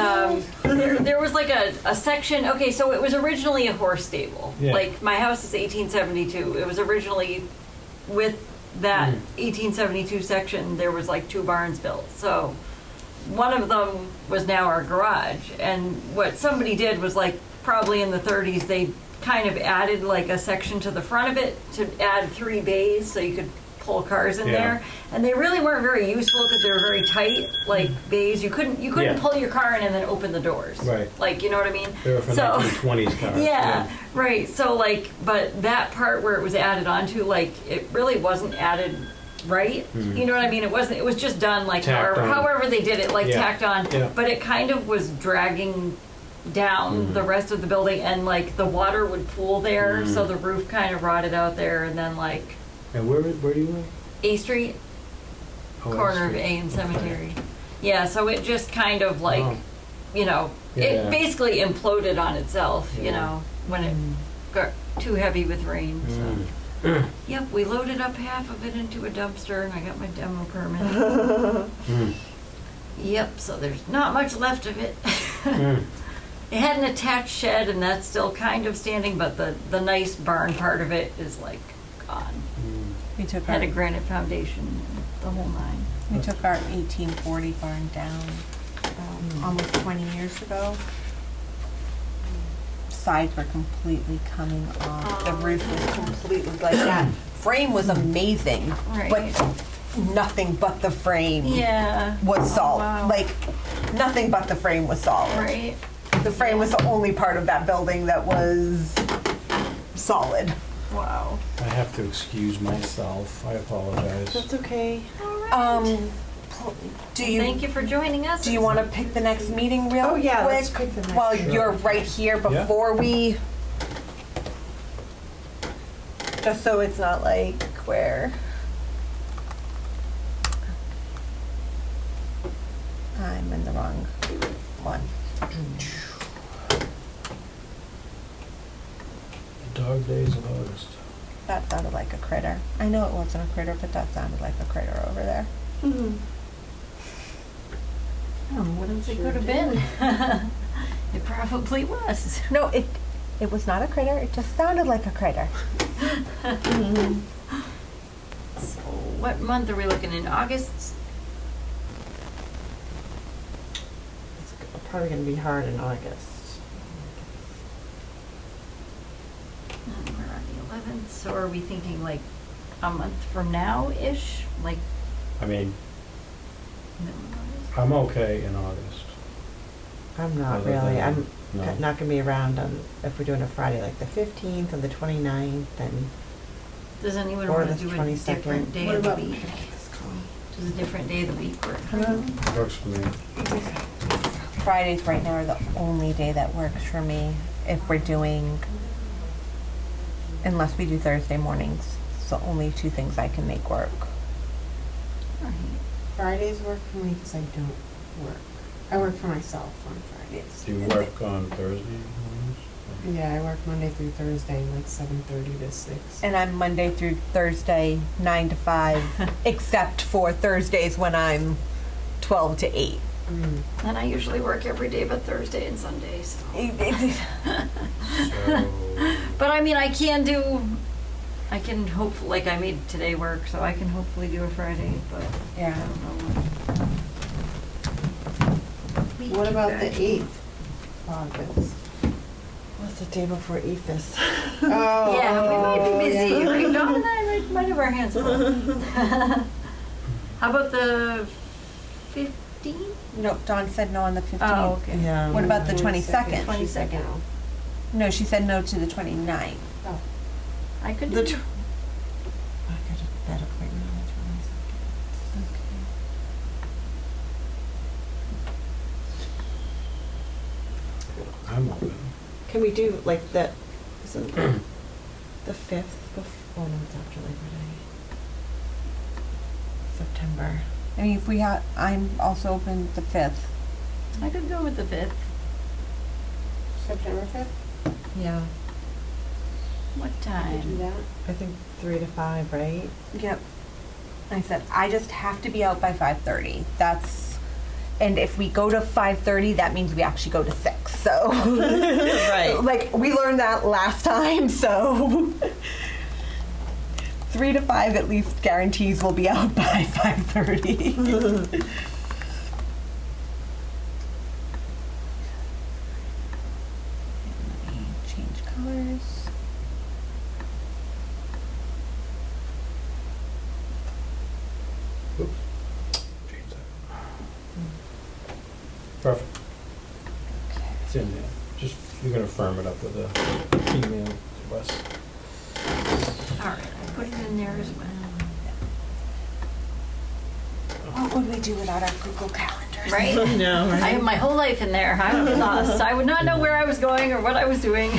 there was like a section. Okay, so it was originally a horse stable. Yeah. Like my house is 1872. It was originally with that 1872 section. There was like 2 barns built. So one of them was now our garage. And what somebody did was like probably in the 30s they kind of added like a section to the front of it to add 3 bays so you could pull cars in Yeah. there, and they really weren't very useful because they were very tight, like bays. You couldn't Yeah. pull your car in and then open the doors. Right. Like, you know what I mean? They were from So- 1920s cars. Yeah, right. So like, but that part where it was added onto, like, it really wasn't added right. You know what I mean? It wasn't. It was just done like Tacked on. however they did it, like Yeah. tacked on. Yeah. But it kind of was dragging down the rest of the building, and like the water would pool there, so the roof kind of rotted out there, and then like And where do you live? A Street, Oh, corner of Street. A and Cemetery. Yeah, so it just kind of like, Oh. you know, Yeah. it basically imploded on itself, you Yeah. know, when it got too heavy with rain. So. Yep, we loaded up half of it into a dumpster, and I got my demo permit. Mm. Yep, so there's not much left of it. Mm. It had an attached shed, and that's still kind of standing, but the nice barn part of it is like gone. We took Had our a granite foundation, the whole nine. we took our 1840 barn down almost 20 years ago. Sides were completely coming off. The roof was completely like that. Frame was amazing, Right. but nothing but the frame Yeah. was solid. wow. Like nothing but the frame was solid. Right. The frame was the only part of that building that was solid. Wow. I have to excuse myself. I apologize. That's okay. Do you Thank you for joining us. do you want to pick the next meeting real Oh, yeah, quick? let's pick the next- While Sure. you're right here Yeah. before we. Just so it's not like where. I'm in the wrong one. The dog days of August. That sounded like a critter. I know it wasn't a critter, but that sounded like a critter over there. Oh, what else it could have been? It probably was. No, it was not a critter. It just sounded like a critter. So, what month are we looking in? August? It's probably going to be hard in August. We're on the 11th. So, are we thinking like a month from now-ish? Like I mean, middle of August? I'm okay in August. I'm not Other really. than- I'm no. not going to be around on if we're doing a Friday like the 15th or the 29th. Then Does anyone Or want to the do a 22nd. different day What of the about- week? Does a different day of the week work? Works for me. Fridays right now are the only day that works for me if we're doing, unless we do Thursday mornings. It's the only 2 things I can make work. Alright. Fridays work for me because I don't work. I work for myself on Fridays. Do you work on Thursday mornings? Yeah, I work Monday through Thursday, like 7:30 to 6. And I'm Monday through Thursday, 9 to 5, except for Thursdays when I'm 12 to 8. And I usually work every day but Thursday and Sunday, so. So, But I mean, I can hopefully, like I made today work, so I can hopefully do a Friday, but I Yeah. don't know what. What about the 8th of August? what's the day before EFIS? Oh, Yeah, we might be busy. yeah. Right? Dawn and I might have our hands full. How about the 15th? No, Dawn said no on the 15th. Oh, okay. Yeah. What about the 22nd? 22nd. No, she said no to the 29th. Oh. I could The do. tw- I got a vet appointment on the 22nd. I'm open. Can we do like the? Isn't The 5th, oh no, it's after Labor Day. September. I mean, if we have, I'm also open the 5th. I could go with the 5th. September 5th? Yeah, What Do time? that. I think 3 to 5, right? Yep. I said, I just have to be out by 5:30. That's, and if we go to 5:30, that means we actually go to 6, so. Right. Like, we learned that last time, so. 3 to 5 at least guarantees we'll be out by 5:30. Let me change colors. Oops. Change that. Perfect. It's in there. Just, you're gonna firm it up with the email to us. All right, I put it in there as well. What would we do without our Google calendars? Right? No, I have my whole life in there. I was lost. I would not know where I was going or what I was doing,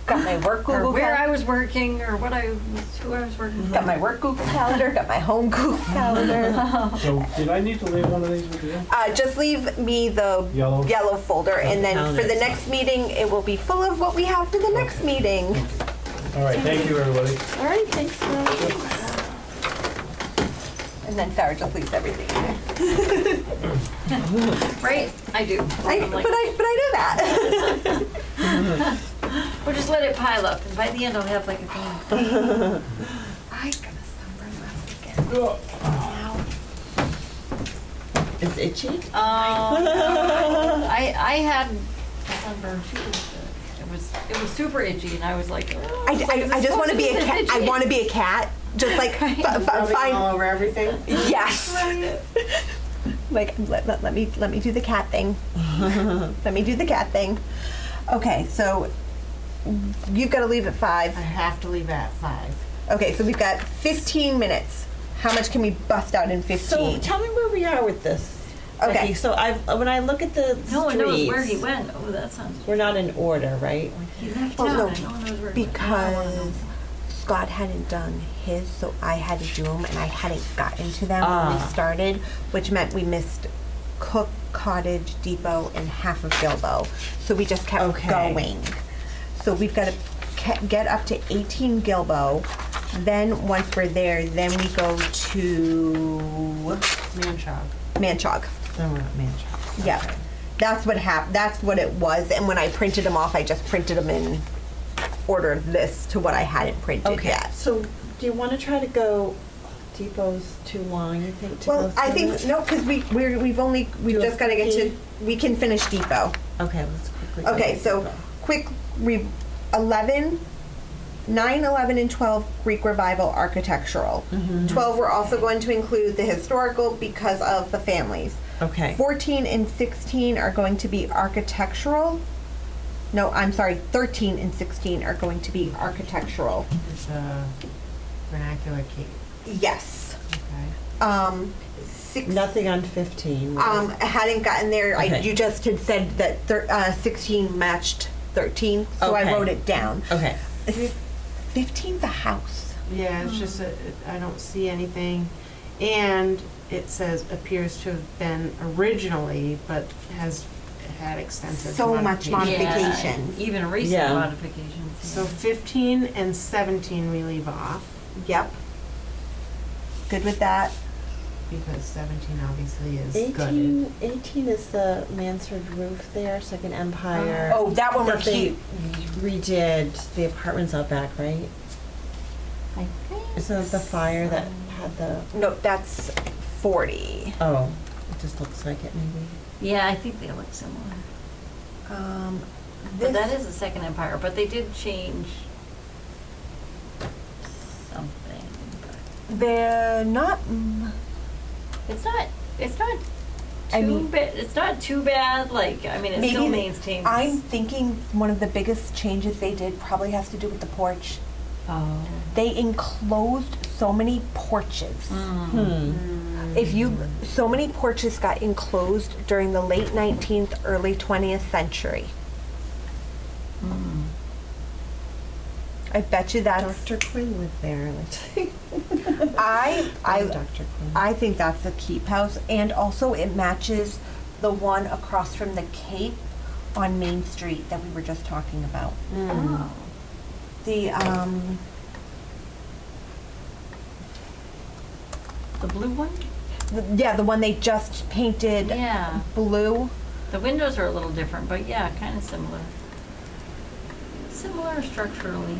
Got my work or Google where I calendar. was working, or what I was, who I was working for. Got my work Google calendar, got my home Google calendar. So, did I need to leave one of these with you? Just leave me the Yellow? yellow folder, and then for the Calendar. next meeting, it will be full of what we have for the next meeting. All right, thank you, everybody. All right, thanks, Phil. And then Sarah just leaves everything in there. Right? I do. But I'm like, I know that. or just let it pile up, and by the end I'll have like a thing. I got a sunburn last weekend. It's itchy? I had a sunburn too. It was super itchy, and I was like, oh, it's like, is I this just want to supposed be a this cat. I itchy? want to be a cat. Just like Rubbing all fine. over everything? Yes. Like let me do the cat thing. Let me do the cat thing. Okay, so you've got to leave at 5. I have to leave at 5. Okay, so we've got 15 minutes. How much can we bust out in 15? So tell me where we are with this. Okay. Becky. So when I look at the No one knows where he streets, went. Oh, that sounds. we're not in order, right? He left Well, town, no, and no one knows where he went. Now I wanna know. because Scott hadn't done his, so I had to do them, and I hadn't gotten to them when we started, which meant we missed Cook, Cottage, Depot, and half of Gilbo. So we just kept Okay. going. So we've got to get up to 18 Gilbo. Then once we're there, then we go to Manchog. Manchog. Then we're at Manchester. Yeah, that's what happened. That's what it was. And when I printed them off, I just printed them in order of this to what I hadn't printed Okay. yet. So do you want to try to go? Depot's too long, you think? To Well, go I through think it? no, because we've Do a just got to get to. quickie? We can finish Depot. Okay, let's quickly. go Okay, to so Depot. quick. 11, 9, 11, and 12 Greek Revival architectural. 12 we're also going to include the historical because of the families. Okay. 14 and 16 are going to be architectural. No, I'm sorry, 13 and 16 are going to be architectural. It's a vernacular cake. Yes. Okay. Nothing Nothing on 15. right? I hadn't gotten there. Okay. You just had said that 16 matched 13, so I Okay. wrote it down. Okay. 15's a house. Yeah, it's just, I don't see anything. And it says appears to have been originally, but has had extensive So much modifications. modifications. Yeah, even recent Yeah. modifications. So 15 and 17 we leave off, Yep. Good with that. because 17 obviously is 18, 18 is the mansard roof there, Second Empire. Oh, that one we're That they keep. redid the apartments out back, right? I think. Isn't that the fire that had the? No, that's 40. Oh, it just looks like it maybe. Yeah, I think they look similar. This, But that is the Second Empire, but they did change something. But they're not. it's not. It's not I too mean- bad. It's not too bad. Like I mean, it still Maybe maintains. I'm thinking one of the biggest changes they did probably has to do with the porch. Oh. They enclosed so many porches. If you, so many porches got enclosed during the late 19th, early 20th century. I bet you that's. Dr. Quinn lived there. I Dr. Quinn. I think that's a keep house, and also it matches the one across from the Cape on Main Street that we were just talking about. Oh. The The blue one? yeah, the one they just painted Yeah. blue. The windows are a little different, but yeah, kind of similar. Similar structurally.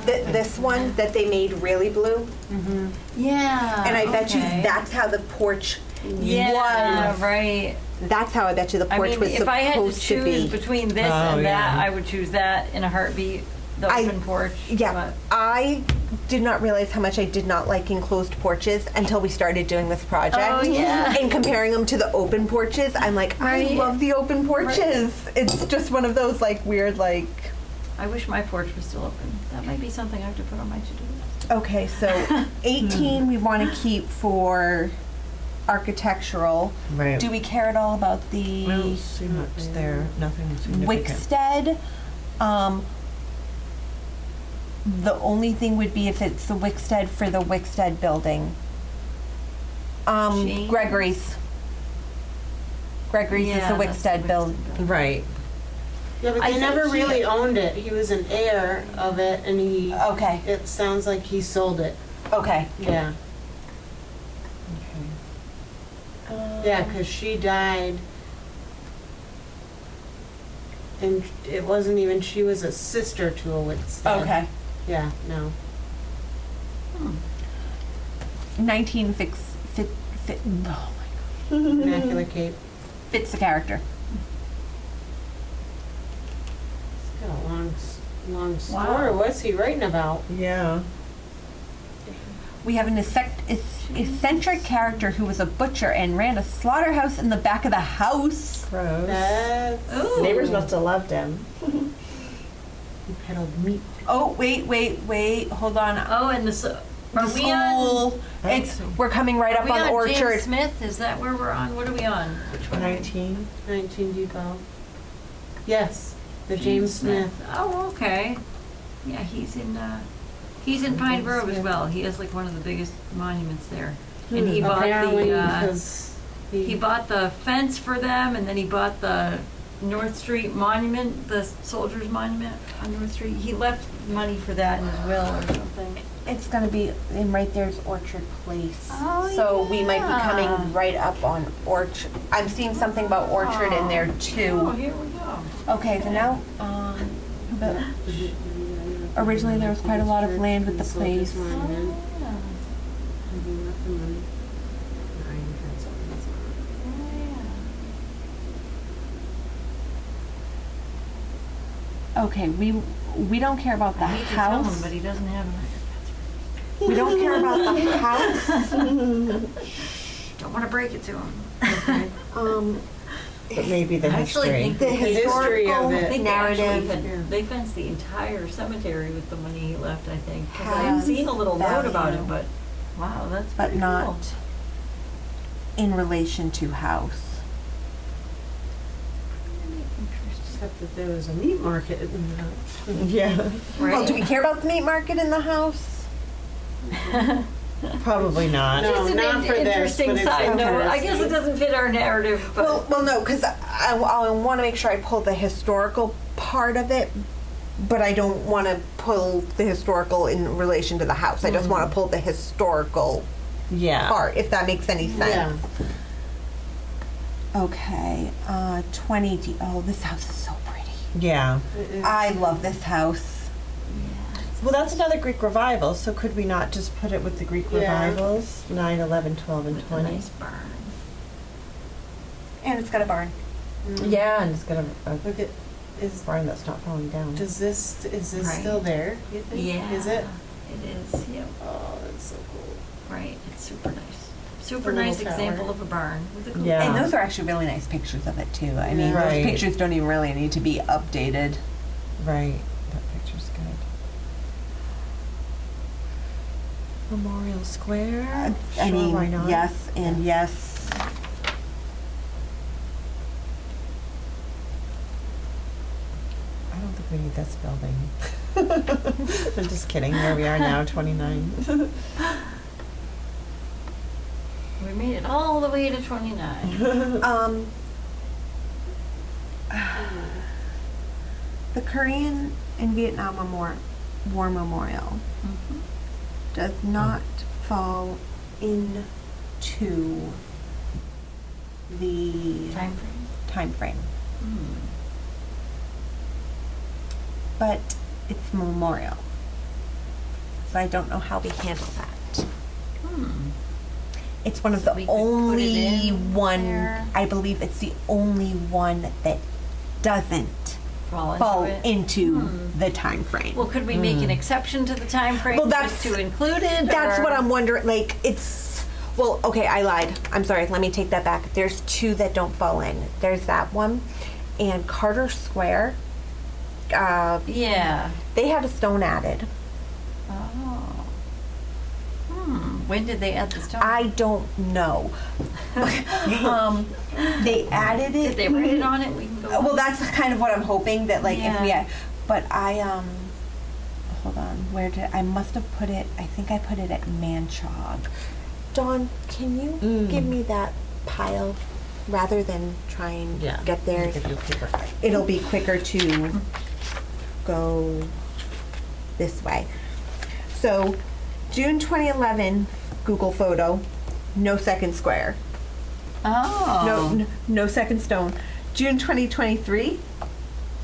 This one that they made really blue, Mm-hmm. Yeah. and I bet you okay. that's how the porch Yeah, was. right. That's how I bet you the I porch mean, was if I had to supposed to choose be. between this Oh, and that, yeah. I would choose that in a heartbeat. The I- open porch. Yeah, but- I did not realize how much I did not like enclosed porches until we started doing this project. Oh, yeah. And comparing them to the open porches, I'm like, Right. I love the open porches. It's just one of those like weird like. I wish my porch was still open. That might be something I have to put on my to-do list. Okay, so 18 we want to keep for architectural. Right. Do we care at all about I the don't see much there. Nothing significant. Wickstead? The only thing would be if it's the Wickstead for the Wickstead building. Shane? Gregory's. Gregory's Yeah, is the that's the Wickstead building. Right. Yeah, but I they think never he- really owned it. He was an heir of it, and he. Okay, It sounds like he sold it. okay. Yeah. Yeah, because she died. And it wasn't even, she was a sister to a Wickstead. Okay. Yeah, no. 19 oh my Immaculate Cape. fits the character. It's got a long Wow. story. What's he writing about? Yeah. We have an eccentric character who was a butcher and ran a slaughterhouse in the back of the house. Gross. That's. Ooh. Neighbors must have loved him. He peddled meat. Oh, wait, hold on. Oh, and this. The Are we on? school, we're coming right Are up we on on Orchard. James Smith? Is that where we're on? What are we on? Which one? 19. 19 Depot. Yes, the James Smith. Oh, okay. Yeah, he's in Pine Grove as well. He has like one of the biggest monuments there. And he bought Apparently, the because he bought the fence for them, and then he bought the North Street monument, the soldiers monument on North Street. He left money for that in his will or something. It's gonna be, and right there's Orchard Place. Oh, So we might be yeah. coming right up on Orchard. I'm seeing something about Orchard in there Oh, too. here we go. Okay, then now, but originally there was quite a lot of land with the place. Oh, yeah. Okay, we don't care about the I hate to tell him, house. but he doesn't have an We don't care about the house. Don't want to break it to him. But maybe the I actually history. think The the history of I it. think they actually narrative. Yeah. they fenced the entire cemetery with the money he left, I think. Because I had Has seen a little note about value. it, but wow, that's But pretty not cool. in relation to house. Except that there was a meat market in the house. Yeah. Well, Right? do we care about the meat market in the house? Probably not. No. Just an not for this, interesting but it's side note. I guess interesting. it doesn't fit our narrative, but Well, no, because I want to make sure I pull the historical part of it, but I don't want to pull the historical in relation to the house. I just want to pull the historical Yeah. part, if that makes any sense. Yeah. Okay, 20. Oh, this house is so pretty. Yeah. I love this house. Well, that's another Greek revival, so could we not just put it with the Greek Yeah. revivals? 9, 11, 12, and with a 20. nice barn. And it's got a barn. Yeah, and it's got a Look at, is barn that's not falling down. is this Right. still there? You think? Yeah. Is it? It is, yep. Oh, that's so cool. Right, it's super nice. Super little nice tower. example of a barn with a cool Yeah. And those are actually really nice pictures of it, too. I mean, Right. those pictures don't even really need to be updated. Right. That picture's good. Memorial Square. I Sure, mean, why not? yes and yes. I don't think we need this building. I'm just kidding. Here we are now, 29. We made it all the way to 29. The Korean and Vietnam War Memorial Mhm. does not fall into the Time frame? time frame, Hmm. but it's memorial. So I don't know how we handle that. Hmm. It's one of So the we could put it only in one, there. I believe it's the only one that doesn't fall Into it? into Hmm. the time frame. Well, could we make an exception to the time frame Well, just to include it? That's or- what I'm wondering. Like, it's well, okay. I lied. I'm sorry. Let me take that back. There's two that don't fall in. There's that one, and Carter Square. Yeah. They had a stone added. Oh. When did they add the stone? I don't know. They added it. Did they write it on it? We can go. Well, that's kind of what I'm hoping that like if we Yeah. had, but I hold on, where did I must have put it? I think I put it at Manchog. Dawn, can you give me that pile rather than try and Yeah. get there? Give you paper. It'll be quicker to go this way. So, June 2011 Google photo, no second square. Oh. No second stone. June 2023,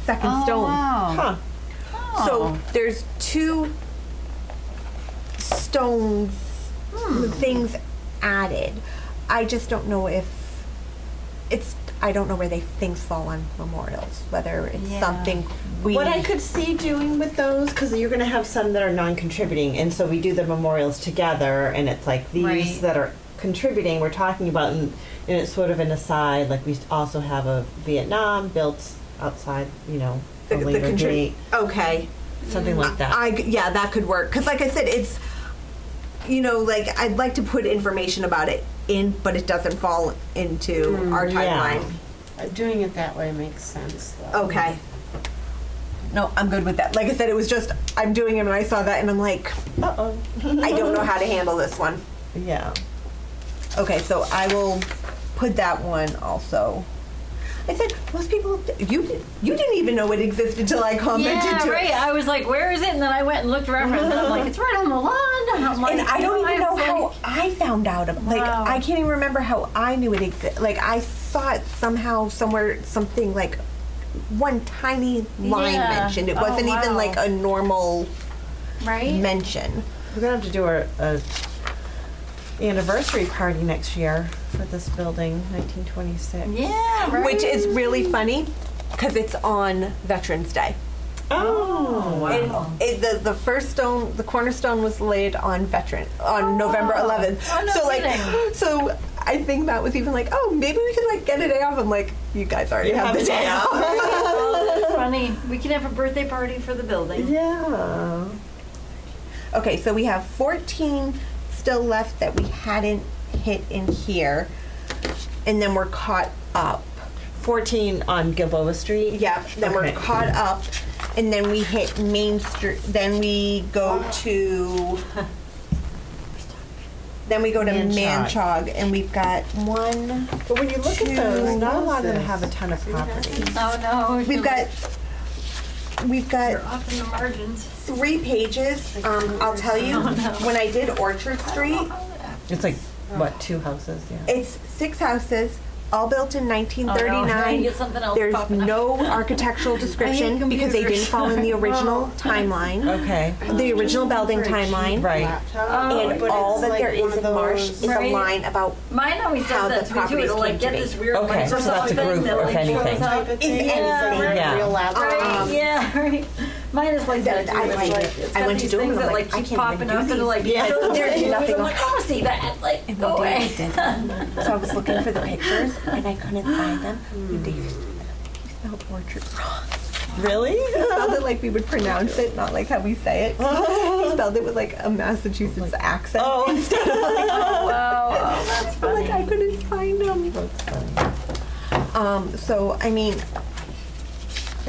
second Oh, stone. wow. Huh. Oh. So there's two stones, things added. I just don't know if it's. I don't know where things fall on memorials. Whether it's Yeah. something we. What I could see doing with those, because you're going to have some that are non-contributing, and so we do the memorials together, and it's like these Right. that are contributing we're talking about, and it's sort of an aside. Like we also have a Vietnam built outside, a later date, Okay. something like that. Yeah, that could work. Because, like I said, it's, like I'd like to put information about it in, but it doesn't fall into our yeah. timeline. Doing it that way makes sense, though. Okay. No, I'm good with that. Like I said, it was just I'm doing it, and I saw that, and I'm like, Uh-oh. I don't know how to handle this one. Yeah. Okay, so I will put that one also. I said most people you didn't even know it existed till I commented Yeah, to right. it. I was like, where is it? And then I went and looked reference, and I'm like, it's right on the lawn. And I'm like, And I don't even know was how like- I found out about. Like Wow. I can't even remember how I knew it existed. Like I saw it somehow somewhere something like one tiny line Yeah. mentioned. It Oh, wasn't even wow. like a normal right? mention. We're gonna have to do a anniversary party next year for this building, 1926. Yeah, right. Which is really funny because it's on Veterans Day. Oh, wow. And the first stone, the cornerstone was laid on November 11th. Oh, no so kidding. so I think that was even like, oh, maybe we could like get a day off. I'm like, you guys already have the day off. Oh, that's funny. We can have a birthday party for the building. Yeah. Okay, so we have 14 still left that we hadn't hit in here, and then we're caught up. 14 on Gilboa Street. Yep, then Okay. we're caught up, and then we hit Main Street. Then we go to. Then we go to Manchog. Manchog, and we've got one. But when you look at those, not a lot of them houses. have a ton of property. Oh, no. We've got. We've You're got off in the margins. 3 pages. I'll tell you, Oh, no. when I did Orchard Street, It's like, what, 2 houses? Yeah. it's 6 houses, all built in Oh, no. Now you 1939. get something else There's popping up. no architectural description because they didn't computers. follow in the original timeline, Okay. the original building timeline. Right. And But all it's that like there is one in of marsh those- is a Right. line about Mine always how does the that to me too. properties It'll like came get to this be. weird Okay, so that's a thing group that of like anything. shows up. Type of thing, Yeah, it's like right. Yeah. real loud. Right, yeah, right. Mine is like that too. I It's like like, it. it's I got went to these do them, things and that I'm like like, I keep can't popping even up do and like these. Yeah. shows There's it. nothing I'm like, I want to see that. Like, And go when away. David did them, so I was looking for the pictures and I couldn't find them. And David, you spelled orchard wrong. Really? He spelled it like we would pronounce it, not like how we say it. He spelled it with like a Massachusetts accent. Oh. Instead of like, Wow, oh, that's I'm funny. like I couldn't find them. That's funny. So I mean,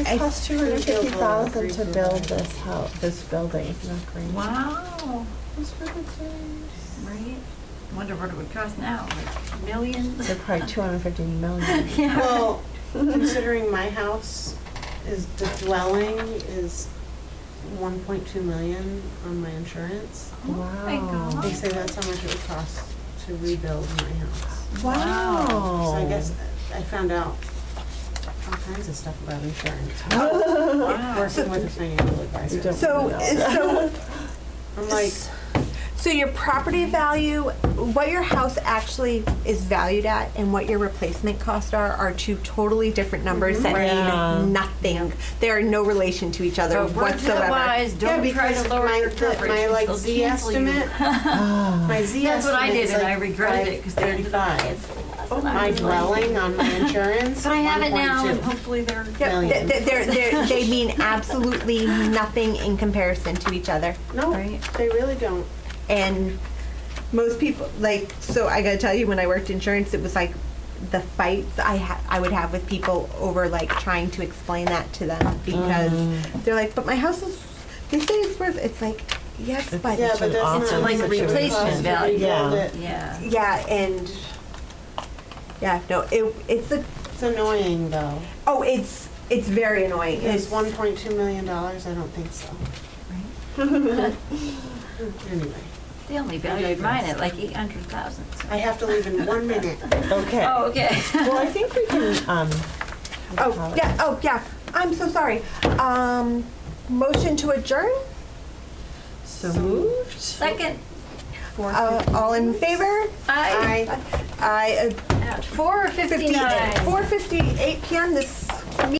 It cost $250,000 to Rebuild build the- this house, this building. Isn't that crazy? Wow, It's really nice. right? Wonder what it would cost now, like millions? They're probably 250 million. Yeah. Well, considering my house is, the dwelling is 1.2 million on my insurance. Oh my Wow. They God. say that's how much it would cost to rebuild my house. Wow. So I guess I found out all kinds of stuff about insurance. Wow. Working with a financial advisor. So I'm like, So your property value, what your house actually is valued at and what your replacement costs are two totally different numbers that Yeah. mean nothing. They are no relation to each other So words whatsoever. wise, yeah, don't try because to lower your coverage. my like they'll Z cancel you. estimate, my Z That's what I estimate did, is and I like regretted it because they ended up 35. canceling us. Oh, And I my was like, dwelling on my insurance. but I have it now, and 1.2. hopefully they're. Yep, million. they mean absolutely nothing in comparison to each other. No, Right. they really don't. And most people, like, so I gotta tell you, when I worked insurance, it was like the fights I would have with people over like trying to explain that to them because they're like, but my house is, they say it's worth, it's like, yes, but Yeah, but that's awesome not like how much it would replacement cost to value. rebuild Yeah. it. Yeah. yeah, and yeah, no, it's a, It's annoying though. oh, it's very annoying. Is It's 1.2 million dollars? I don't think so. Right. Anyway, They only valued mine at like 800,000. So. I have to leave in 1 minute. Okay. Oh, okay. Well, I think we can, oh yeah, I'm so sorry. Motion to adjourn? so moved. Second, All in favor? I I I at 4:59. 4:58 p.m. this